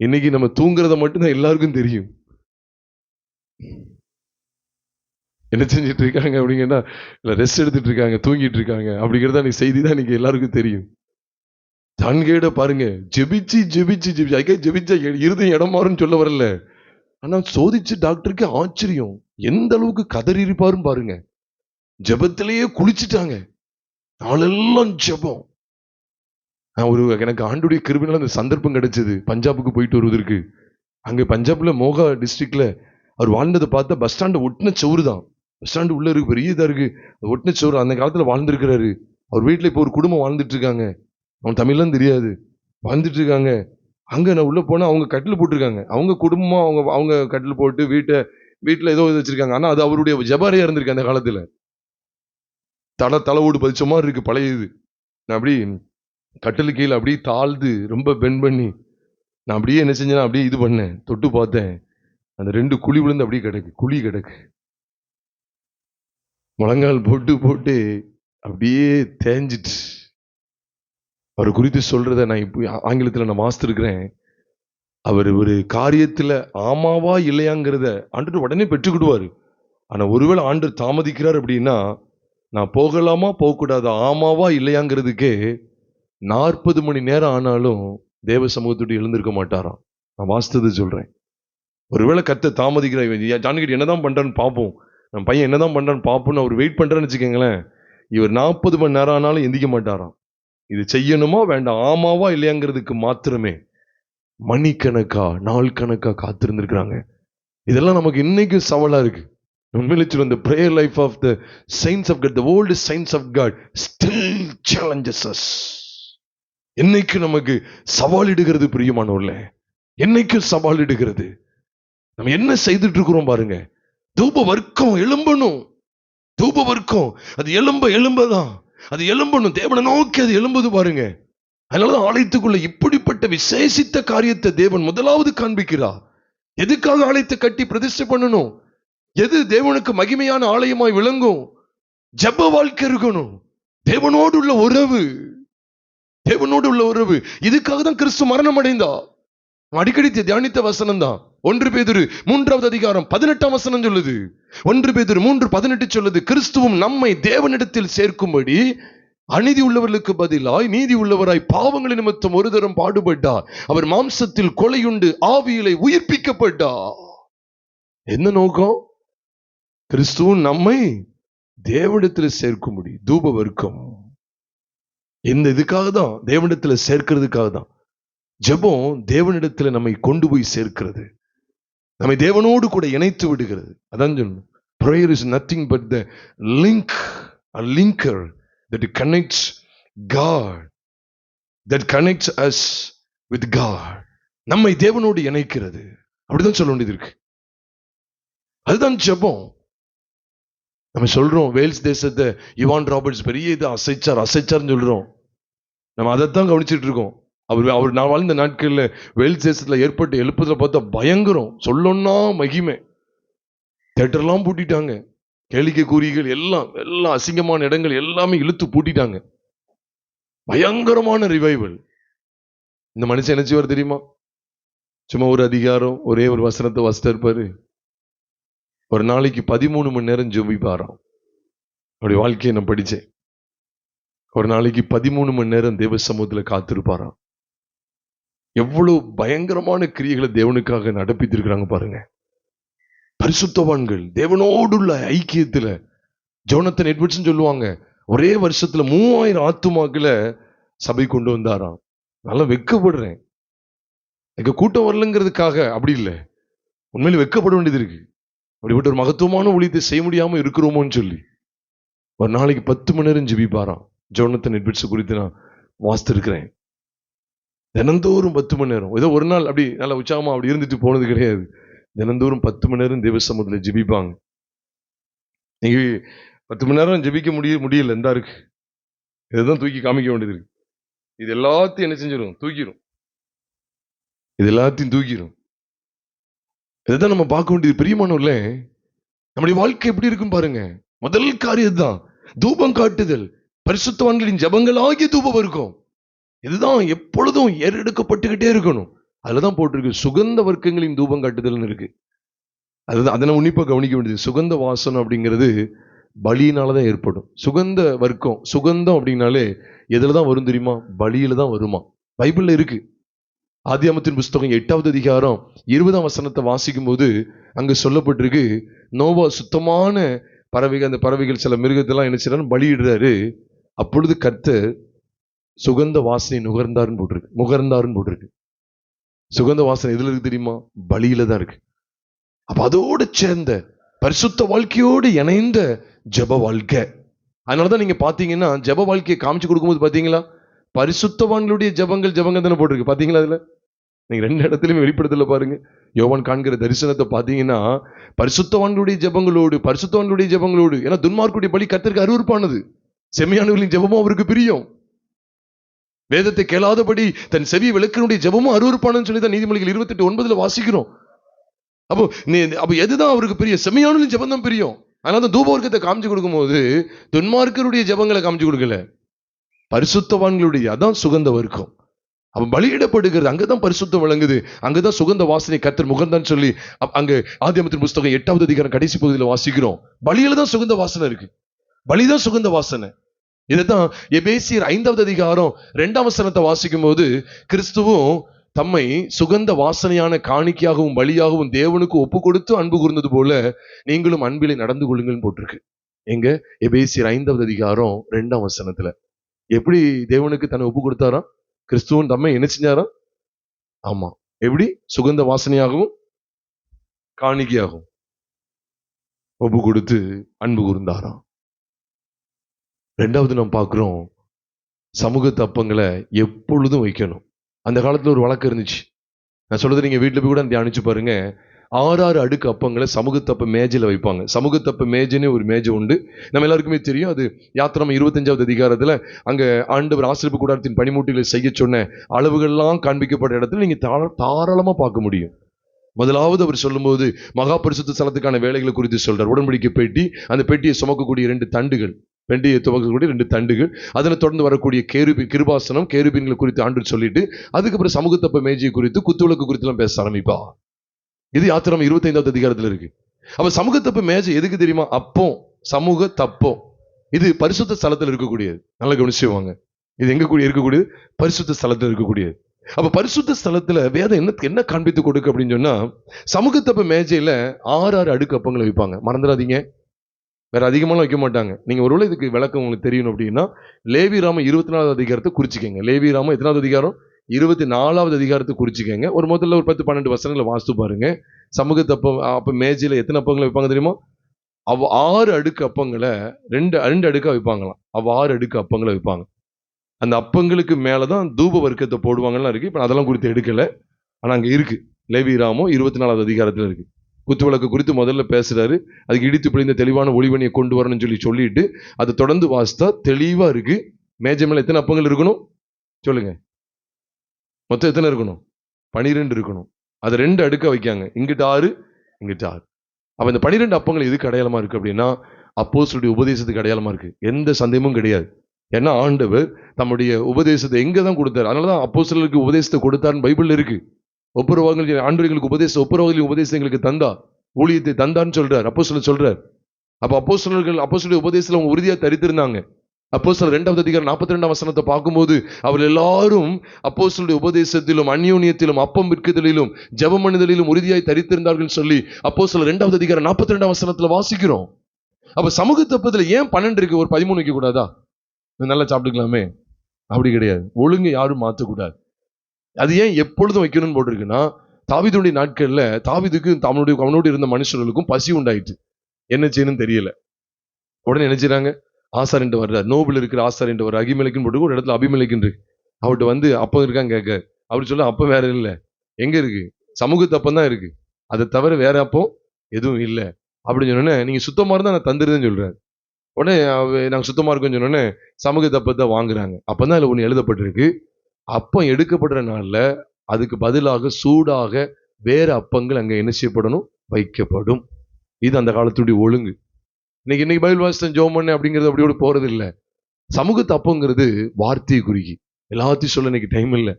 இன்னைக்கு நம்ம தூங்குறத மட்டும்தான் எல்லாருக்கும் தெரியும். என்ன செஞ்சுட்டு இருக்காங்க அப்படிங்கன்னா, இல்ல ரெஸ்ட் எடுத்துட்டு இருக்காங்க, தூங்கிட்டு இருக்காங்க அப்படிங்கிறதா நீ செய்தி தான் இன்னைக்கு எல்லாருக்கும் தெரியும். ஜான்கேட பாருங்க, ஜெபிச்சு ஜெபிச்சு ஜெபிச்சு அதுக்கே ஜெபிச்சா இருதயம் இடம் மாறும்னு சொல்ல வரல. ஆனா சோதிச்சு டாக்டருக்கு ஆச்சரியம். எந்த அளவுக்கு கதறி இருப்பாருன்னு பாருங்க. ஜெபத்திலேயே குளிச்சுட்டாங்க. நாளெல்லாம் ஜெபம். எனக்கு ஆண்டுடைய கிருபையினால அந்த சந்தர்ப்பம் கிடைச்சது பஞ்சாபுக்கு போயிட்டு வருவதற்கு. அங்க பஞ்சாப்ல மோகா டிஸ்ட்ரிக்ட்ல அவர் வாழ்ந்ததை பார்த்தா பஸ் ஸ்டாண்ட் ஒட்டின சவுறு தான். பஸ் ஸ்டாண்டு உள்ள இருக்கு, பெரிய இதா இருக்கு. ஒட்டின சவுறு அந்த காலத்துல வாழ்ந்திருக்கிறாரு. அவர் வீட்டுல இப்போ ஒரு குடும்பம் வாழ்ந்துட்டு இருக்காங்க. அவன் தமிழ்லாம் தெரியாது, வாழ்ந்துட்டு இருக்காங்க. அங்க நான் உள்ள போனா அவங்க கட்டில் போட்டிருக்காங்க. அவங்க குடும்பமா அவங்க அவங்க கட்டில் போட்டு வீட்டுல ஏதோ இது வச்சிருக்காங்க. ஆனா அது அவருடைய ஜபாரியா இருந்திருக்கு அந்த காலத்துல. தலை ஓடு பதிச்ச மாதிரி இருக்கு பழைய இது. நான் அப்படி கட்டில் கீழே அப்படியே தாழ்ந்து ரொம்ப பெண்ட் பண்ணி நான் அப்படியே என்ன செஞ்சேன்னா அப்படியே இது பண்ணேன், தொட்டு பார்த்தேன். அந்த 2 குழி விழுந்து அப்படியே கிடக்கு, குழி கிடக்கு. முழங்கால் போட்டு போட்டு அப்படியே தேஞ்சிட்டு. அவரை குறித்து சொல்றத நான் இப்போ ஆங்கிலத்துல நான் வாசித்திருக்கிறேன். அவர் ஒரு காரியத்துல ஆமாவா இல்லையாங்கிறத ஆண்டவர் உடனே பெற்றுக்கிடுவாரு. ஆனா ஒருவேளை ஆண்டவர் தாமதிக்கிறார் அப்படின்னா, நான் போகலாமா போகக்கூடாது ஆமாவா இல்லையாங்கிறதுக்கே 40 மணி நேரம் ஆனாலும் தேவ சமூகத்துட்டு எழுந்திருக்க மாட்டாராம். நான் வாசித்தது சொல்றேன். ஒருவேளை கத்த தாமதிக்கிற ஜான்கிட்ட என்னதான் பண்றான்னு பார்ப்போம், நம்ம பையன் என்னதான் பண்றான்னு பார்ப்போம்னு அவர் வெயிட் பண்றான்னு வச்சுக்கோங்களேன். இவர் 40 மணி நேரம் ஆனாலும் எந்திக்க மாட்டாராம். இது செய்யணுமா வேண்டாம் ஆமாவா இல்லையாங்கிறதுக்கு மாத்திரமே மணிக்கணக்கா நாள் கணக்கா காத்திருந்திருக்கிறாங்க. இதெல்லாம் நமக்கு இன்னைக்கு சவாலா இருக்கு. உண்மையிலே சொல்ல, the prayer life of the saints of God, the old saints of God still challenges us. என்னைக்கு நமக்கு சவாலிடுகிறது பிரியமானவர்களே, என்னைக்கு சவாலிடுகிறது. நம்ம என்ன செய்துட்டு இருக்கிறோம் பாருங்க. தூப வர்க்கம் எழும்பணும். தூப வர்க்கம் அது எழும்பதான், அது எழும்பணும். தேவனை நோக்கி அது எழும்புது பாருங்க. அதனாலதான் ஆலயத்துக்குள்ள இப்படிப்பட்ட விசேஷித்த காரியத்தை தேவன் முதலாவது காண்பிக்கிறார். எதுக்காக ஆலயத்தை கட்டி பிரதிஷ்டை பண்ணணும்? எது தேவனுக்கு மகிமையான ஆலயமாய் விளங்கும்? ஜெப வாழ்க்கை இருக்கணும். தேவனோடு உள்ள உறவு, தேவனோடு உள்ள உறவு. இதுக்காக தான் கிறிஸ்து மரணம் அடைந்தா. அடிக்கடி தியானித்த வசனம் தான் 1 பேதுரு 3வது அதிகாரம் 18ஆம் வசனம் சொல்லுது. 1 பேதுரு 3:18 சொல்லுது, கிறிஸ்துவும் நம்மை தேவனிடத்தில் சேர்க்கும்படி அநீதி உள்ளவர்களுக்கு பதிலாய் நீதி உள்ளவராய் பாவங்களின் நிமித்தம் ஒரு தரம் பாடுபட்டார். அவர் மாம்சத்தில் கொலையுண்டு ஆவியிலே உயிர்ப்பிக்கப்பட்டார். என்ன நோக்கம்? கிறிஸ்துவும் நம்மை தேவனிடத்தில் சேர்க்கும்படி. தூப வர்க்கம் இந்த இதுக்காக தான், தேவனிடத்துல சேர்க்கிறதுக்காக தான். ஜெபம் தேவனிடத்துல நம்மை கொண்டு போய் சேர்க்கிறது, நம்மை தேவனோடு கூட இணைத்து விடுகிறது. அதான் சொல்லணும், prayer is nothing but the link, a linker that connects God, that connects us with God. நம்மை தேவனோடு இணைக்கிறது. அப்படிதான் சொல்ல வேண்டியது இருக்கு. அதுதான் ஜெபம். நம்ம சொல்றோம் வேல்ஸ் தேசத்தை இவான் ராபர்ட்ஸ் பெரிய இது அசைச்சார்னு சொல்றோம். நம்ம அதைத்தான் கவனிச்சுட்டு இருக்கோம். அவர் நான் வாழ்ந்த நாட்கள்ல வேல்ஸ் தேசத்துல ஏற்பட்ட எழுப்புதல பார்த்தா பயங்கரம். சொல்லணும்னா மகிமை. தியேட்டர்லாம் பூட்டிட்டாங்க. கேளிக்கை கூறிகள் எல்லாம் அசிங்கமான இடங்கள் எல்லாமே இழுத்து பூட்டிட்டாங்க. பயங்கரமான ரிவைவல். இந்த மனுஷன் என்ன செய்வார் தெரியுமா? சும்மா ஒரு அதிகாரம் ஒரே ஒரு வசனத்தை வாசிட்டு இருப்பாரு. ஒரு நாளைக்கு 13 மணி நேரம் ஜெபிப்பாராம். அவருடைய வாழ்க்கையை நான் படிச்சேன். ஒரு நாளைக்கு 13 மணி நேரம் தேவ சமூகத்துல காத்திருப்பாராம். எவ்வளவு பயங்கரமான கிரியைகளை தேவனுக்காக நடப்பித்திருக்கிறாங்க பாருங்க. பரிசுத்தவான்கள் தேவனோடுள்ள ஐக்கியத்துல, ஜோனத்தன் எட்வர்ட்ஸ் சொல்லுவாங்க, ஒரே வருஷத்துல 3000 ஆத்துமாக்களை சபை கொண்டு வந்தாராம். நல்லா வெட்கப்படுறேன். எங்க கூட்டம் வரலங்கிறதுக்காக அப்படி இல்லை, உண்மையில வெட்கப்பட வேண்டியது இருக்கு. அப்படிப்பட்ட ஒரு மகத்துவமான ஊழியத்தை செய்ய முடியாம இருக்கிறோமோன்னு சொல்லி ஒரு நாளைக்கு 10 மணி நேரம் ஜெபிப்பாராம். ஜோனத்தன் எட்வர்ட்ஸ் குறித்து நான் வாசித்திருக்கிறேன். தினந்தோறும் 10 மணி நேரம். ஏதோ ஒரு நாள் அப்படி நல்லா உற்சாகமா அப்படி இருந்துட்டு போனது கிடையாது. தினந்தோறும் 10 மணி நேரம் தேவ சமூகத்துல ஜெபிப்பாங்க. நீங்க 10 மணி நேரம் ஜெபிக்க முடியல இருந்தா இருக்கு. இதுதான் தூக்கி காமிக்க வேண்டியது இருக்கு. இது எல்லாத்தையும் என்ன செஞ்சிடும்? தூக்கிடும். இது எல்லாத்தையும் தூக்கிடும். இதுதான் நம்ம பார்க்க வேண்டியது. பிரியமானவர்களே, நம்முடைய வாழ்க்கை எப்படி இருக்கும் பாருங்க. முதல் காரியம் தான் தூபம் காட்டுதல். பரிசுத்தவான்களின் ஜெபங்களாகிய தூபம் இருக்கும். இதுதான் எப்பொழுதும் ஏறெடுக்கப்பட்டுக்கிட்டே இருக்கணும். அதுலதான் போட்டிருக்கு சுகந்த வர்க்கங்களின் தூபம் காட்டுதல்னு இருக்கு. அதுதான் அதை உன்னிப்பா கவனிக்க வேண்டியது. சுகந்த வாசனம் அப்படிங்கிறது பலியினாலதான் ஏற்படும். சுகந்த வர்க்கம், சுகந்தம் அப்படின்னாலே எதுலதான் வரும் தெரியுமா? பலியில தான் வருமா. பைபிள்ல இருக்கு. ஆதியாகமத்தின் புஸ்தகம் 8வது அதிகாரம் 20ஆம் வசனத்தை வாசிக்கும் போது அங்கு சொல்லப்பட்டிருக்கு, நோவா சுத்தமான பறவைகள், அந்த பறவைகள் சில மிருகத்தெல்லாம் என்ன செய்யறாரு, பலியிடுறாரு. அப்பொழுது கர்த்தர் சுகந்த வாசனை முகர்ந்தாருன்னு போட்டிருக்கு. சுகந்த வாசனை எதுல இருக்கு தெரியுமா? பலியில தான் இருக்கு. அப்ப அதோடு சேர்ந்த பரிசுத்த வாழ்க்கையோடு இணைந்த ஜெப வாழ்க்கை. அதனாலதான் நீங்க பாத்தீங்கன்னா ஜெப வாழ்க்கையை காமிச்சு கொடுக்கும்போது பாத்தீங்களா, பரிசுத்தவான்களுடைய ஜெபங்கள் தானே போட்டிருக்கு. பாத்தீங்களா? அதுல நீங்க 2 இடத்துலயுமே வெளிப்படுத்தல பாருங்க. யோவான் காண்கிற தரிசனத்தை பாத்தீங்கன்னா பரிசுத்தவான்களுடைய ஜெபங்களோடு, ஏன்னா துன்மார்க்குடைய பலி கர்த்தருக்கு அருவருப்பானது, செம்மையானவர்களின் ஜெபமும் அவருக்கு பிரியம். வேதத்தை கேளாதபடி தன் செவி விளக்கினுடைய ஜெபமும் அருவருப்பானு சொல்லி தான் நீதிமொழிகள் 28:9 வாசிக்கிறோம். அப்போ எதுதான் அவருக்கு பிரியம்? செம்மையானவர்களின் ஜெபம் தான் பிரியம். அதனால தூப வர்க்கத்தை காமிச்சு கொடுக்கும் போது துன்மார்க்கருடைய ஜெபங்களை காமிச்சு கொடுக்கல, பரிசுத்தவான்களுடைய. அதான் சுகந்த வர்க்கம். அப்ப பலியிடப்படுகிறது, அங்கதான் பரிசுத்தம் விளங்குது, அங்கதான் சுகந்த வாசனை கர்த்தர் முகர்ந்தான்னு சொல்லி அங்க ஆதியாகமத்தின் புஸ்தகம் 8வது அதிகாரம் கடைசி பகுதியில் வாசிக்கிறோம். பலியில தான் சுகந்த வாசனை இருக்கு. பலிதான் சுகந்த வாசனை. இதுதான் எபேசியர் 5வது அதிகாரம் 2ஆம் வசனத்தை வாசிக்கும் போது கிறிஸ்துவும் தம்மை சுகந்த வாசனையான காணிக்கையாகவும் பலியாகவும் தேவனுக்கு ஒப்பு கொடுத்து அன்பு கூர்ந்தது போல நீங்களும் அன்பிலே நடந்து கொள்ளுங்கள் போட்டிருக்கு. எங்க? எபேசியர் 5வது அதிகாரம் 2ஆம் வசனத்துல. எப்படி தேவனுக்கு தன்னை ஒப்பு கொடுத்தாராம்? கிறிஸ்துவன் தம்மை என்ன செஞ்சாராம்? ஆமா, எப்படி? சுகந்த வாசனையாகவும் காணிக்கையாகவும் ஒப்பு கொடுத்து அன்பு கூர்ந்தாராம். 2வது நாம் பார்க்கிறோம், சமூக தப்பங்களை எப்பொழுதும் வைக்கணும். அந்த காலத்துல ஒரு வழக்கம் இருந்துச்சு. நான் சொல்றது நீங்க வீட்டுல போய் கூட தியானிச்சு பாருங்க. 6 அடுக்கு அப்பங்களை சமூகத்தப்ப மேஜையில வைப்பாங்க. சமூகத்தப்ப மேஜைன்னு ஒரு மேஜை உண்டு, நம்ம எல்லாருக்குமே தெரியும். அது யாத்திராகமம் 25வது அதிகாரத்துல அங்க ஆண்டவர் ஆசரிப்பு கூடாரத்தின் பனிமூட்டிகளை செய்ய சொன்ன அளவுகள்லாம் காண்பிக்கப்பட்ட இடத்துல நீங்க தாராளமா பார்க்க முடியும். முதலாவது அவர் சொல்லும்போது மகா பரிசுத்த ஸ்தலத்துக்கான வேலைகளை குறித்து சொல்றார். உடன்படிக்கை பெட்டி, அந்த பெட்டியை சுமக்கக்கூடிய 2 தண்டுகள், பெட்டியை துவக்கக்கூடிய 2 தண்டுகள், அதில் தொடர்ந்து வரக்கூடிய கிருபாசனம், கேருபீன்களை குறித்து ஆண்டு சொல்லிட்டு அதுக்கப்புறம் சமூகத்தப்ப மேஜையை குறித்து குத்துவிளக்கு குறித்து எல்லாம் பேச ஆரம்பிப்பா. இது யாத்திராகமம் 25வது அதிகாரத்துல இருக்கு. அப்ப சமூகத்தப்ப மேஜை எதுக்கு தெரியுமா? அப்போ சமூக தப்பம் இது பரிசுத்த ஸ்தலத்தில் இருக்கக்கூடியது. நல்லா கவனிச்சுவாங்க. இது எங்க கூடிய இருக்கக்கூடியது? பரிசுத்த ஸ்தலத்தில் இருக்கக்கூடியது. அப்ப பரிசுத்த ஸ்தலத்துல வேதம் என்ன காண்பித்து கொடுக்கு அப்படின்னு சொன்னா, சமூகத்தப்ப மேஜையில 6 அடுக்கு அப்பங்களை வைப்பாங்க. மறந்துடாதீங்க, வேற அதிகமாலாம் வைக்க மாட்டாங்க. நீங்க ஒருவேளை இதுக்கு விளக்கம் உங்களுக்கு தெரியணும் அப்படின்னா லேவியராகமம் 24வது அதிகாரத்தை குறிச்சுக்கங்க. லேவியராகமம் எத்தனாவது அதிகாரம்? 24வது அதிகாரத்தை குறிச்சுக்கங்க. முதல்ல ஒரு 10-12 வசனங்களை வாசித்து பாருங்க. சமூகத்தப்ப அப்ப மேஜையில எத்தனை அப்பங்களை வைப்பாங்க தெரியுமா? 6 அடுக்கு அப்பங்களை 2 அடுக்கா வைப்பாங்களாம். 6 அடுக்கு அப்பங்களை வைப்பாங்க. அந்த அப்பங்களுக்கு மேலதான் தூப வர்க்கத்தை போடுவாங்கலாம் இருக்கு. இப்ப அதெல்லாம் குறித்து எடுக்கல, ஆனா அங்க இருக்கு. லேவியராகமம் 24வது அதிகாரத்துல இருக்கு. குத்துவிளக்கு குறித்து முதல்ல பேசுறாரு. அதுக்கு இடித்து பிழிந்த தெளிவான ஒளிவனியை கொண்டு வரணும்னு சொல்லிட்டு அதை தொடர்ந்து வாசித்தா தெளிவா இருக்கு. மேஜை மேல எத்தனை அப்பங்கள் இருக்கணும் சொல்லுங்க? மொத்தம் எத்தனை இருக்கணும்? 12 இருக்கணும். அதை 2 அடுக்கா வைக்காங்க. இங்கிட்ட 6, இங்கிட்ட 6. அப்ப இந்த 12 அப்பங்கள் எதுக்கு அடையாளமா இருக்கு அப்படின்னா அப்போஸ்தலருடைய உபதேசத்துக்கு அடையாளமா இருக்கு. எந்த சந்தேகமும் கிடையாது. ஏன்னா ஆண்டவர் தம்முடைய உபதேசத்தை எங்கதான் கொடுத்தாரு. அதனாலதான் அப்போஸ்தலருக்கு உபதேசத்தை கொடுத்தாருன்னு பைபிள்ல இருக்கு. ஒப்புரவாக ஆண்டவர்களுக்கு ஒப்புரவாகளின் உபதேசங்களுக்கு தந்தா, ஊழியத்தை தந்தான்னு சொல்றார். அப்போஸ்தலர் சொல்றார். அப்ப அப்போஸ்தலருடைய உபதேசத்துல அவங்க உறுதியா தரித்திருந்தாங்க. அப்போஸ்தலர் 2வது அதிகாரம் 42ஆம் வசனத்தை பார்க்கும்போது அவர் எல்லாரும் அப்போஸ்தலருடைய உபதேசத்திலும் அந்யோன்யத்திலும் அப்பம் விற்குதலிலும் ஜெபம் பண்ணுதலிலும் உறுதியாய் தரித்திருந்தார்கள் சொல்லி அப்போஸ்தலர் 2வது அதிகாரம் 42ஆம் வசனத்துல வாசிக்கிறோம். அப்ப சமூக தப்பத்துல ஏன் 12 இருக்கு? ஒரு 13 வைக்க கூடாதா? நல்லா சாப்பிட்டுக்கலாமே? அப்படி கிடையாது. ஒழுங்கு யாரும் மாற்றக்கூடாது. அது ஏன் எப்பொழுதும் வைக்கணும்னு போட்டிருக்குன்னா, தாவீதுடைய நாட்கள்ல தாவீதுக்கு அவனோடு இருந்த மனுஷர்களுக்கும் பசி உண்டாயிட்டு என்ன செய்யணும் தெரியல. உடனே என்ன செய்றாங்க? ஆசாரின்ட்டு வர்றார். நோபில் இருக்கிற ஆசாரின்ட்டு வர்ற அகிமெலேக்குன்னு போட்டு ஒரு இடத்துல அபிமெலேக்குன்னு இருக்கு. அவர்கிட்ட வந்து அப்பம் இருக்கான்னு கேட்க, அப்படி சொல்ல அப்பம் வேற இல்லை. எங்க இருக்கு? சமூகத்து அப்பம் தான் இருக்கு. அதை தவிர வேற அப்பம் எதுவும் இல்லை அப்படின்னு சொன்னோன்னே, நீங்க சுத்தமா இருந்தா நான் தந்துருந்தேன்னு சொல்றாரு. உடனே நாங்க சுத்தமா இருக்கோம்னு சொன்னோன்னே சமூக தப்பத்தை வாங்குறாங்க. அப்பதான் அதுல ஒண்ணு எழுதப்பட்டிருக்கு, அப்பம் எடுக்கப்படுற நாள்ல அதுக்கு பதிலாக சூடாக வேற அப்பங்கள் அங்க என்ன செய்யப்படணும்? வைக்கப்படும். இது அந்த காலத்துடைய ஒழுங்கு. இன்னைக்கு பைபிள் வாசித்தேன் ஜெபம் பண்ணேன் அப்படிங்கிறது அப்படியோட போறது இல்லை. சமூகத்து அப்பங்கிறது வார்த்தையை குறிக்கி. எல்லாத்தையும் சொல்ல இன்னைக்கு டைம் இல்லை.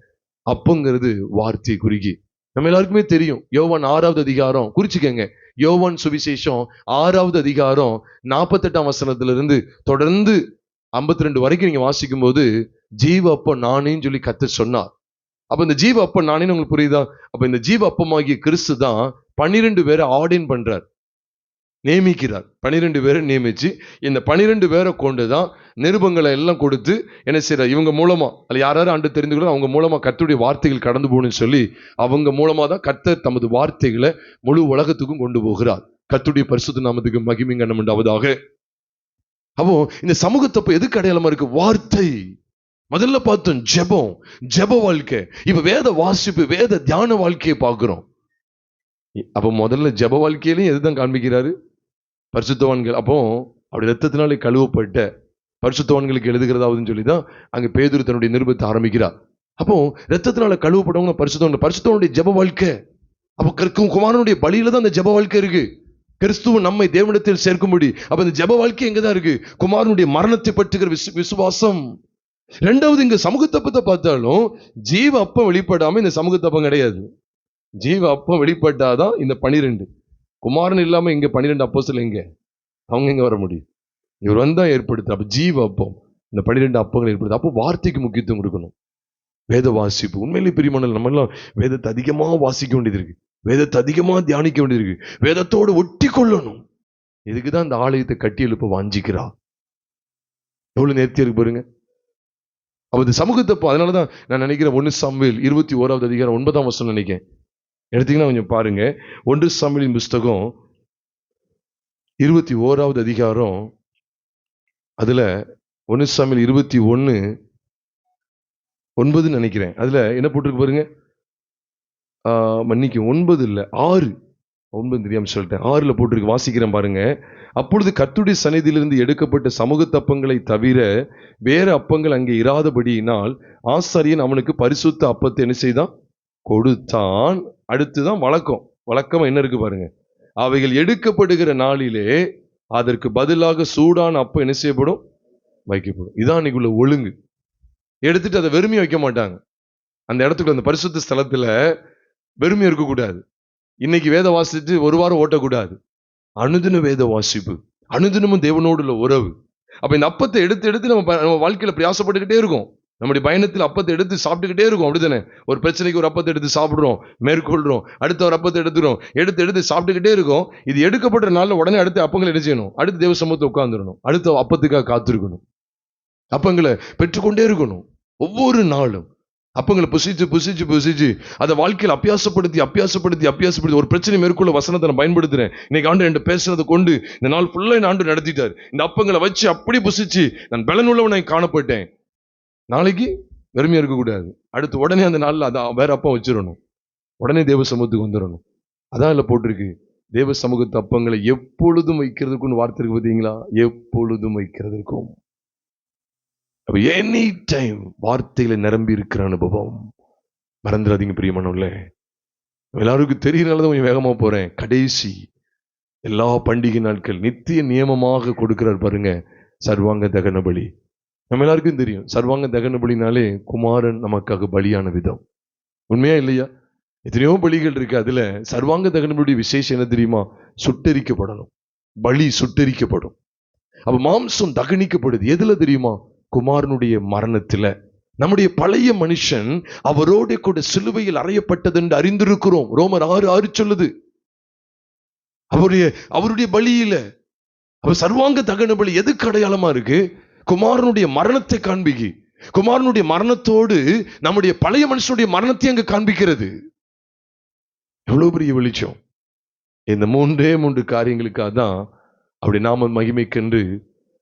அப்பங்கிறது வார்த்தையை குறிக்கி. நம்ம எல்லாருக்குமே தெரியும். யோவான் 6வது அதிகாரம் குறிச்சுக்கங்க. யோவான் சுவிசேஷம் 6வது அதிகாரம் 48ஆம் வசனத்திலிருந்து தொடர்ந்து 52 வரைக்கும் நீங்க வாசிக்கும் போது ஜீவ அப்பம் நானேன்னு சொல்லி கர்த்தர் சொன்னார். அப்ப இந்த ஜீவ அப்பம் நானேன்னு உங்களுக்கு புரியுதா? அப்ப இந்த ஜீவ அப்பமாகிய கிறிஸ்து தான் 12 பேரை ஆர்டைன் பண்றார், நியமிக்கிறார். 12 பேரை நியமிச்சு இந்த 12 பேரை கொண்டுதான் நிருபங்களை எல்லாம் கொடுத்து என்ன செய்யறார்? இவங்க மூலமா அல்ல யாராவது ஆண்டு தெரிந்து அவங்க மூலமா கர்த்தருடைய வார்த்தைகள் கடந்து போகணும்னு சொல்லி அவங்க மூலமா தான் கர்த்தர் தமது வார்த்தைகளை முழு உலகத்துக்கும் கொண்டு போகிறார். கர்த்தருடைய பரிசுத்த நாமத்துக்கு மகிமை கனம் உண்டாவதாக. அப்போ இந்த சமூகத்தப்ப எதுக்கு அடையாளமா இருக்கு? வார்த்தை. முதல்ல பார்த்தோம் ஜெபம், ஜெப வாழ்க்கை. இப்ப வேத வாசிப்பு, வேத தியான வாழ்க்கையை பார்க்கிறோம். அப்ப முதல்ல ஜெப வாழ்க்கையிலையும் எதுதான் காண்பிக்கிறாரு? பரிசுத்தவான்கள். அப்போ அப்படி ரத்தத்தினாலே கழுவப்பட்ட பரிசுத்தவான்களுக்கு எழுதுகிறதாவதுன்னு சொல்லிதான் அங்க பேதுரு தன்னுடைய நிருபத்தை ஆரம்பிக்கிறார். அப்போ ரத்தத்தினால கழுவப்பட்டவங்க பரிசுத்தவான்கள். பரிசுத்தவனுடைய ஜெப வாழ்க்கை. அப்போ குமாரனுடைய பலியில தான் அந்த ஜெப வாழ்க்கை இருக்கு. கிறிஸ்துவ நம்மை தேவனிடத்தில் சேர்க்கும்படி. அப்ப இந்த ஜெப வாழ்க்கை எங்கதான் இருக்கு? குமாரனுடைய மரணத்தை பற்றுகிற விசுவாசம். இரண்டாவது, இங்க சமூகத்தப்பத்தை பார்த்தாலும் ஜீவ அப்பம் வெளிப்படாம இந்த சமூகத்தப்பம் கிடையாது. ஜீவ அப்பம் வெளிப்பட்டாதான் இந்த 12. குமாரன் இல்லாம இங்க 12 அப்போஸ்தலர் எங்க? அவங்க எங்க வர முடியும்? இவர் வந்தா ஏற்படுத்த. அப்ப ஜீவ அப்பம் இந்த 12 அப்பங்கள் ஏற்படுத்த. அப்போ வார்த்தைக்கு முக்கியத்துவம் கொடுக்கணும். வேத வாசிப்பு. உண்மையிலேயே பிரியமானவர்களே, நம்ம எல்லாம் வேதத்தை அதிகமா வாசிக்க வேண்டியது இருக்கு. வேதத்தை அதிகமா தியானிக்க வேண்டியது இருக்கு. வேதத்தோடு ஒட்டி கொள்ளணும். இதுக்குதான் இந்த ஆலயத்தை கட்டி எழுப்ப வாஞ்சிக்கிறா. எவ்வளவு நேர்த்தியா இருக்கு பாருங்க. அப்ப இந்த சமூகத்தப்போ அதனாலதான் நான் நினைக்கிறேன் 1 சாமுவேல் 21வது அதிகாரம் 9ஆம் வசனம் நினைக்கிறேன். எடுத்தீங்கன்னா கொஞ்சம் பாருங்க. 1 சாமுவேலின் புஸ்தகம் 21வது அதிகாரம், அதுல 1 சாமுவேல் 21:9 நினைக்கிறேன். அதுல என்ன போட்டிருக்கு பாருங்க. மன்னிக்கு 9 இல்ல 6, 9 தெரியாம சொல்லிட்டேன். 6ல போட்டிருக்கு. வாசிக்கிறேன் பாருங்க. அப்பொழுது கர்த்தருடைய சந்நிதியிலிருந்து எடுக்கப்பட்ட சமூகத்தப்பங்களை தவிர வேற அப்பங்கள் அங்கே இராதபடியினால் ஆசாரியன் அவனுக்கு பரிசுத்த அப்பத்தை என்ன செய்தான்? கொடுத்தான். அடுத்துதான் வழக்கம் என்ன இருக்கு பாருங்க. அவைகள் எடுக்கப்படுகிற நாளிலே அதற்கு பதிலாக சூடான அப்பம் என்ன செய்யப்படும்? வைக்கப்படும். இதான் இன்னைக்குள்ள ஒழுங்கு. எடுத்துட்டு அதை வெறுமையை வைக்க மாட்டாங்க. அந்த இடத்துக்கு அந்த பரிசுத்த ஸ்தலத்துல வெறுமையா இருக்கக்கூடாது. இன்னைக்கு வேத வாசித்து ஒரு வாரம் ஓட்டக்கூடாது. அனுதின வேத வாசிப்பு, அனுதினமும் தேவனோடு உள்ள உறவு. அப்ப இந்த அப்பத்தை எடுத்து நம்ம வாழ்க்கையில பிரயாசப்பட்டுக்கிட்டே இருக்கும். நம்முடைய பயணத்தில் அப்பத்தை எடுத்து சாப்பிட்டுக்கிட்டே இருக்கும். அப்படித்தானே? ஒரு பிரச்சனைக்கு ஒரு அப்பத்தை எடுத்து சாப்பிடுறோம், மேற்கொள்றோம். அடுத்த ஒரு அப்பத்தை எடுத்து சாப்பிட்டுக்கிட்டே இருக்கும். இது எடுக்கப்பட்ட நாள்ல உடனே அடுத்த அப்பங்களை என்ன செய்யணும்? அடுத்த தேவ சமூகத்தை உட்கார்ந்துடணும். அடுத்த அப்பத்துக்காக காத்திருக்கணும். அப்பங்களை பெற்றுக்கொண்டே இருக்கணும். ஒவ்வொரு நாளும் அப்பங்களை புசிச்சு அதை வாழ்க்கையில் அப்பியாசப்படுத்தி ஒரு பிரச்சனை மேற்கொள்ள வசனத்தை நான் பயன்படுத்துறேன். இன்னைக்கு ஆண்டு என்கிட்ட பேசுறதை கொண்டு இந்த நாள் ஃபுல்லா இந்த ஆண்டு நடத்திட்டார். இந்த அப்பங்களை வச்சு அப்படி புசிச்சு நான் பலனுள்ளவனை காணப்பட்டேன். நாளைக்கு வெறுமையா இருக்கக்கூடாது. அடுத்து உடனே அந்த நாள்ல அதான் வேற அப்பம் வச்சிடணும். உடனே தேவ சமூகத்துக்கு வந்துடணும். அதான் இல்ல போட்டிருக்கு. தேவ சமூகத்து அப்பங்களை எப்பொழுதும் வைக்கிறதுக்குன்னு வார்த்தை இருக்கு பார்த்தீங்களா? எப்பொழுதும் வைக்கிறதுக்கும். அப்ப எனி டைம் வார்த்தையில நிரம்பி இருக்கிற அனுபவம். மறந்துடாதீங்க பிரியமானவர்களே. எல்லாருக்கும் தெரியறதுனாலதான் கொஞ்சம் வேகமா போறேன். கடைசி எல்லா பண்டிகை நாட்கள் நித்திய நியமமாக கொடுக்கிறார் பாருங்க, சர்வாங்க தகன பலி. நம்ம எல்லாருக்கும் தெரியும் சர்வாங்க தகன பலினாலே குமாரன் நமக்காக பலியான விதம். உண்மையா இல்லையா? எத்தனையோ பலிகள் இருக்கு. அதுல சர்வாங்க தகன பலி விசேஷம் என்ன தெரியுமா? சுட்டரிக்கப்படணும். பலி சுட்டரிக்கப்படும். அப்ப மாம்சம் தகனிக்கப்படுது எதுல தெரியுமா? குமாரனுடைய மரணத்துல. நம்முடைய பழைய மனுஷன் அவரோட கூட சிலுவையில் அறையப்பட்டது என்று அறிந்திருக்கிறோம். ரோமர் 6:6 சொல்லுது. அவருடைய பலியில அப்ப சர்வாங்க தகன பலி எதுக்கு அடையாளமா இருக்கு? குமாரனுடைய மரணத்தை காண்பிக்கி. குமாரனுடைய மரணத்தோடு நம்முடைய பழைய மனுஷனுடைய மரணத்தை அங்க காண்பிக்கிறது. எவ்வளவு பெரிய வெளிச்சம்! இந்த 3 காரியங்களுக்காக தான் அப்படி நாம மகிமைக்கென்று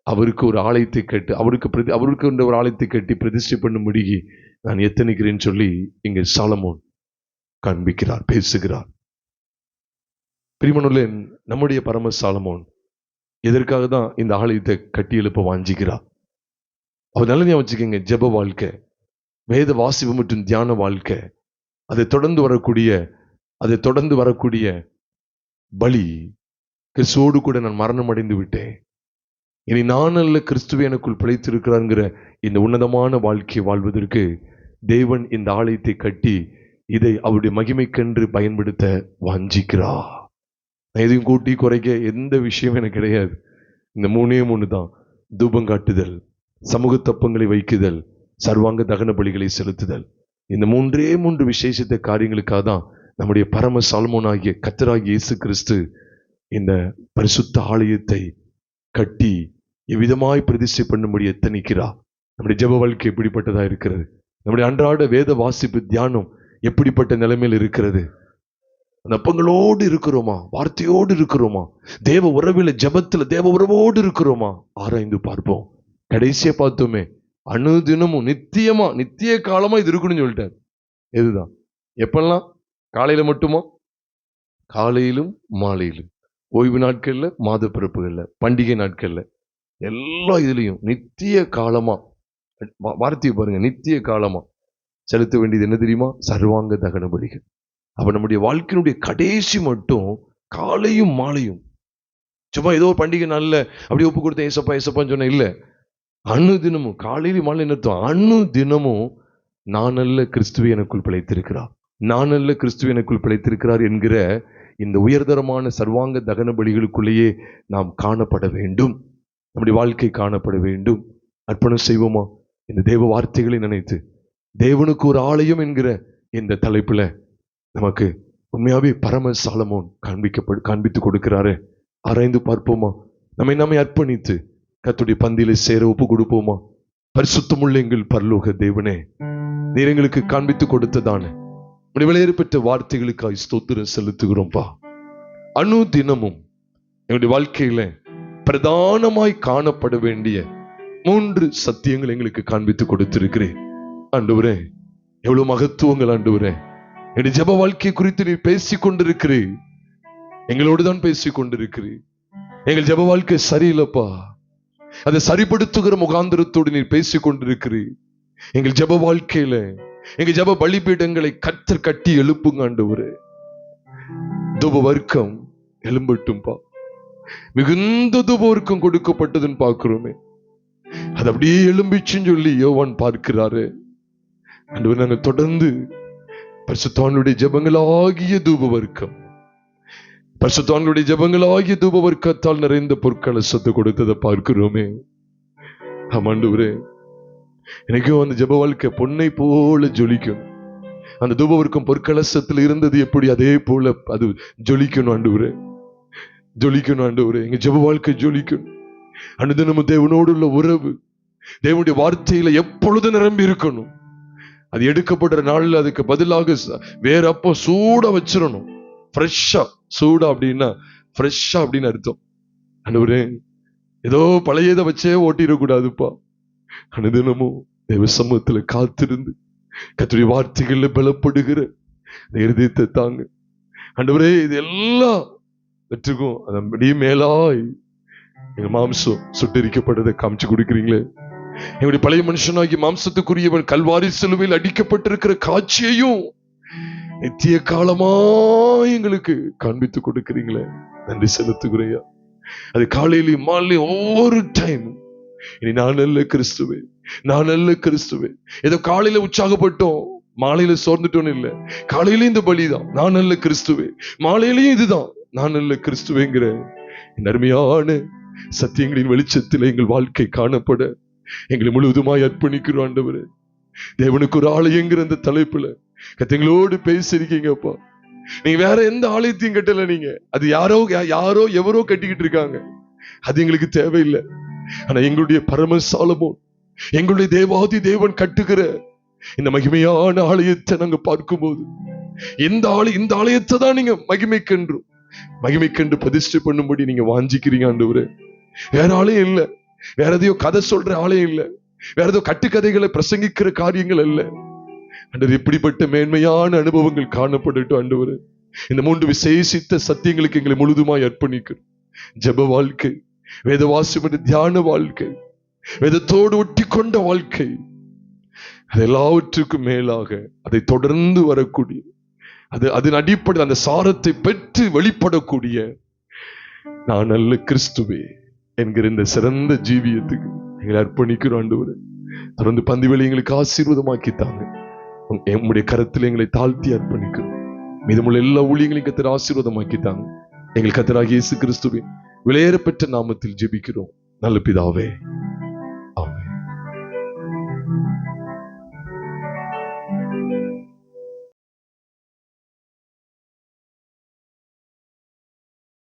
அவருக்கு ஒரு ஆலயத்தை கட்டி அவருக்கு ஒரு ஆலயத்தை கட்டி பிரதிஷ்டை பண்ணும்படி நான் எத்தனைக்கிறேன்னு சொல்லி இங்க சாலமோன் காண்பிக்கிறார், பேசுகிறார். பிரியமானவர்களே, நம்முடைய பரம சாலமோன் எதற்காக தான் இந்த ஆலயத்தை கட்டி எழுப்ப வாஞ்சிக்கிறார்? அவர் நல்ல வச்சுக்கோங்க. ஜெப வாழ்க்கை, வேத வாசிப்பு மற்றும் தியான வாழ்க்கை, அதை தொடர்ந்து வரக்கூடிய அதை தொடர்ந்து வரக்கூடிய பலி, கிறிஸ்துவோடு கூட நான் மரணம் அடைந்து விட்டேன், இனி நான் அல்ல கிறிஸ்துவே எனக்குள் பிழைத்திருக்கிறாங்கிற இந்த உன்னதமான வாழ்க்கையை வாழ்வதற்கு தேவன் இந்த ஆலயத்தை கட்டி இதை அவருடைய மகிமைக்கென்று பயன்படுத்த வாஞ்சிக்கிறார். நான் எதையும் கூட்டி குறைக்க எந்த விஷயம் எனக்கு கிடையாது. இந்த 3 தான்: தூபம் காட்டுதல், சமூக தப்பங்களை வைக்குதல், சர்வாங்க தகன பலிகளை செலுத்துதல். இந்த 3 விசேஷித்த காரியங்களுக்காக தான் நம்முடைய பரம சாலமோனாகிய கர்த்தராகிய இயேசு கிறிஸ்து இந்த பரிசுத்த ஆலயத்தை கட்டி எவ்விதமாய் பிரதிஷ்டை பண்ணும்படி எத்தனிக்கிறார். நம்முடைய ஜெப வாழ்க்கை எப்படிப்பட்டதா இருக்கிறது? நம்முடைய அன்றாட வேத வாசிப்பு தியானம் எப்படிப்பட்ட நிலைமையில் இருக்கிறது? அந்த அப்பங்களோடு இருக்கிறோமா? வார்த்தையோடு இருக்கிறோமா? தேவ உறவில, ஜெபத்துல தேவ உறவோடு இருக்கிறோமா? ஆராய்ந்து பார்ப்போம். கடைசியா பார்த்தோமே, அனுதினமும் நித்தியமா, நித்திய காலமா இது இருக்கணும்னு சொல்லிட்டார். எதுதான்? எப்பெல்லாம்? காலையில மட்டுமா? காலையிலும் மாலையிலும், ஓய்வு நாட்கள்ல, மாத பிறப்புகள்ல, பண்டிகை நாட்கள்ல, எல்லா இதுலயும் நித்திய காலமா. வார்த்தையை பாருங்க, நித்திய காலமா செலுத்த வேண்டியது என்ன தெரியுமா? சர்வாங்க தகன பலிகள். அப்ப நம்முடைய வாழ்க்கையினுடைய கடைசி மட்டும் காலையும் மாலையும், சும்மா ஏதோ ஒரு பண்டிகை நாள்ல அப்படி ஒப்பு கொடுத்தேன் ஏசப்பா ஏசப்பான்னு சொன்ன இல்ல. அனுதினமும் காலையிலும் மாலை நிறுத்தம். அனுதினமும் நான் அல்ல கிறிஸ்துவே எனக்குள் பிழைத்திருக்கிறார், நான் அல்ல கிறிஸ்துவே எனக்குள் பிழைத்திருக்கிறார் என்கிற இந்த உயர்தரமான சர்வாங்க தகன பலிகளுக்குள்ளேயே நாம் காணப்பட வேண்டும். நம்முடைய வாழ்க்கை காணப்பட வேண்டும். அர்ப்பணம் செய்வோமா? இந்த தேவ வார்த்தைகளை நினைத்து தேவனுக்கு ஒரு ஆலயம் என்கிற இந்த தலைப்புல நமக்கு உண்மையாவே பரம சாலமோன் காண்பித்து கொடுக்கிறாரு. ஆராய்ந்து பார்ப்போமா? நம்மை அர்ப்பணித்து கர்த்தருடைய பந்தியில சேர ஒப்பு கொடுப்போமா? பரிசுத்தமுள்ள எங்கள் பரலோக தேவனே, நீர் எங்களுக்கு காண்பித்து கொடுத்ததான விலையேற பெற்ற வார்த்தைகளுக்காய் ஸ்தோத்திரம் செலுத்துகிறோம்பா. அனுதினமும் எங்களுடைய வாழ்க்கையில பிரதானமாய் காணப்பட வேண்டிய 3 சத்தியங்கள் எங்களுக்கு காண்பித்து கொடுத்திருக்கிறேன். ஆண்டவரே, எவ்வளவு மகத்துவங்கள் ஆண்டவரே. என்னுடைய ஜெப வாழ்க்கை குறித்து நீ பேசிக் கொண்டிருக்கிறீர், எங்களோடு தான் பேசிக் கொண்டிருக்கிறீர். எங்கள் ஜெப வாழ்க்கை சரியில்லைப்பா, அதை சரிப்படுத்துகிற முகாந்திரத்தோடு நீர் பேசிக் கொண்டிருக்கிறீர். எங்கள் ஜெப வாழ்க்கையில எங்க ஜெப பலிபீடங்களை கர்த்தர் கட்டி எழுப்புங்க ஆண்டவரே. தூப வர்க்கம் எழும்பட்டும்பா. மிகுந்த தூப வர்க்கம் கொடுக்கப்பட்டதுன்னு பார்க்கிறோமே, அது அப்படியே எழும்பிச்சுன்னு சொல்லி யோவான் பார்க்கிறாரு. ஆண்டவர், நாங்கள் தொடர்ந்து பரிசுத்தவான்களுடைய ஜெபங்களாகிய தூப வர்க்கம், பரிசுத்தவான்களுடைய ஜெபங்களாகிய தூப வர்க்கத்தால் நிறைந்த பொற்கலசத்தை கொடுத்ததை பார்க்கிறோமே. ஆமாண்டவரே, எனக்கும் அந்த ஜெப வாழ்க்கை பொன்னை போல ஜொலிக்கும். அந்த தூப வர்க்கம் பொற்கலசத்தில் இருந்தது எப்படி, அதே போல அது ஜொலிக்கணும் ஆண்டவரே, ஜொலிக்கணும் ஆண்டவரே. எங்க ஜெப வாழ்க்கை ஜொலிக்கணும். அனுதினமும் தேவனோடு உள்ள உறவு, தேவனுடைய வார்த்தையில எப்பொழுது நிரம்பி இருக்கணும். அது எடுக்கப்படுற நாள்ல அதுக்கு பதிலாக வேற அப்போ சூடா வச்சிடணும். ஃப்ரெஷ்ஷா, சூடா அப்படின்னா ஃப்ரெஷ்ஷா அப்படின்னு அர்த்தம். ஆண்டவரே, ஏதோ பழையதை வச்சே ஓட்டிடக்கூடாதுப்பா. அனுதினமும் தேவ சமூகத்துல காத்திருந்து கர்த்தருடைய வார்த்தைகள்ல பலப்படுகிற இருதயத்தை தாங்க ஆண்டவரே. இது எல்லாம் வெற்றுக்கும் அப்படியே மேலாய் எங்க மாம்சம் சுட்டரிக்கப்படுறதை காமிச்சு கொடுக்கிறீங்களே. எங்களுடைய பழைய மனுஷனாகி மாம்சத்துக்குரியவன் கல்வாரி சிலுவையில் அடிக்கப்பட்டிருக்கிற காட்சியையும் நித்திய காலமா எங்களுக்கு காண்பித்து கொடுக்கிறீங்களே, நன்றி செலுத்துகிறையா. அது காலையிலையும் மாலையும் ஒவ்வொரு டைம் இனி நான் அல்ல கிறிஸ்துவே, நான் அல்ல கிறிஸ்துவே. ஏதோ காலையில உற்சாகப்பட்டோம், மாலையில சோர்ந்துட்டோன்னு இல்ல. காலையில இந்த பலிதான், நான் அல்ல கிறிஸ்துவே. மாலையிலையும் இதுதான், நான் அல்ல கிறிஸ்துவேங்கிற அருமையான சத்தியங்களின் வெளிச்சத்தில் எங்கள் வாழ்க்கை காணப்பட எங்களை முழுவதுமாய் அர்ப்பணிக்கிறோம் ஆண்டவரே. தேவனுக்கு ஒரு ஆலயங்கிற அந்த தலைப்புல கத்தங்களோடு பேசிருக்கீங்கப்பா. நீங்க வேற எந்த ஆலயத்தையும் கட்டல, நீங்க அது யாரோ எவரோ கட்டிக்கிட்டு இருக்காங்க, அது எங்களுக்கு தேவையில்லை. ஆனா எங்களுடைய பரம சாலமோன், எங்களுடைய தேவாதி தேவன் கட்டுகிற இந்த மகிமையான ஆலயத்தை நாங்க பார்க்கும்போது, இந்த ஆலயத்தை தான் நீங்க மகிமைக்கென்று பிரதிஷ்டை பண்ணும்படி நீங்க வாஞ்சிக்கிறீங்க ஆண்டவரே. வேற ஆலயம் இல்ல, வேற எதையோ கதை சொல்ற ஆலயம் இல்ல, வேற ஏதோ கட்டுக்கதைகளை பிரசங்கிக்கிற காரியங்கள் அல்ல ஆண்டவர். இப்படிப்பட்ட மேன்மையான அனுபவங்கள் காணப்படட்டும் ஆண்டவரே. இந்த 3 விசேஷித்த சத்தியங்களுக்கு எங்களை முழுதுமாய் அர்ப்பணிக்கிறோம். ஜெப வாழ்க்கை, வேதவாசியம், தியான வாழ்க்கை, வேதத்தோடு ஒட்டி கொண்ட வாழ்க்கை, அது எல்லாவற்றுக்கும் மேலாக அதை தொடர்ந்து வரக்கூடிய அதன் அடிப்படையில் அந்த சாரத்தை பெற்று வெளிப்படக்கூடிய நான் நல்ல கிறிஸ்துவே என்கிற இந்த சிறந்த ஜீவியத்துக்கு எங்களை அர்ப்பணிக்கிறோம் ஆண்டவரே. தொடர்ந்து பந்திவேளை எங்களுக்கு ஆசீர்வாதமாக்கித்தாங்க. எம்முடைய கரத்தில் எங்களை தாழ்த்தி அர்ப்பணிக்கிறோம். மீதமுள்ள எல்லா ஊழியங்களையும் கர்த்தர் ஆசீர்வாதமாக்கித்தாங்க. எங்கள் கர்த்தராகிய இயேசு கிறிஸ்துவின் விலையேறப்பெற்ற நாமத்தில் ஜெபிக்கிறோம் நல்ல பிதாவே.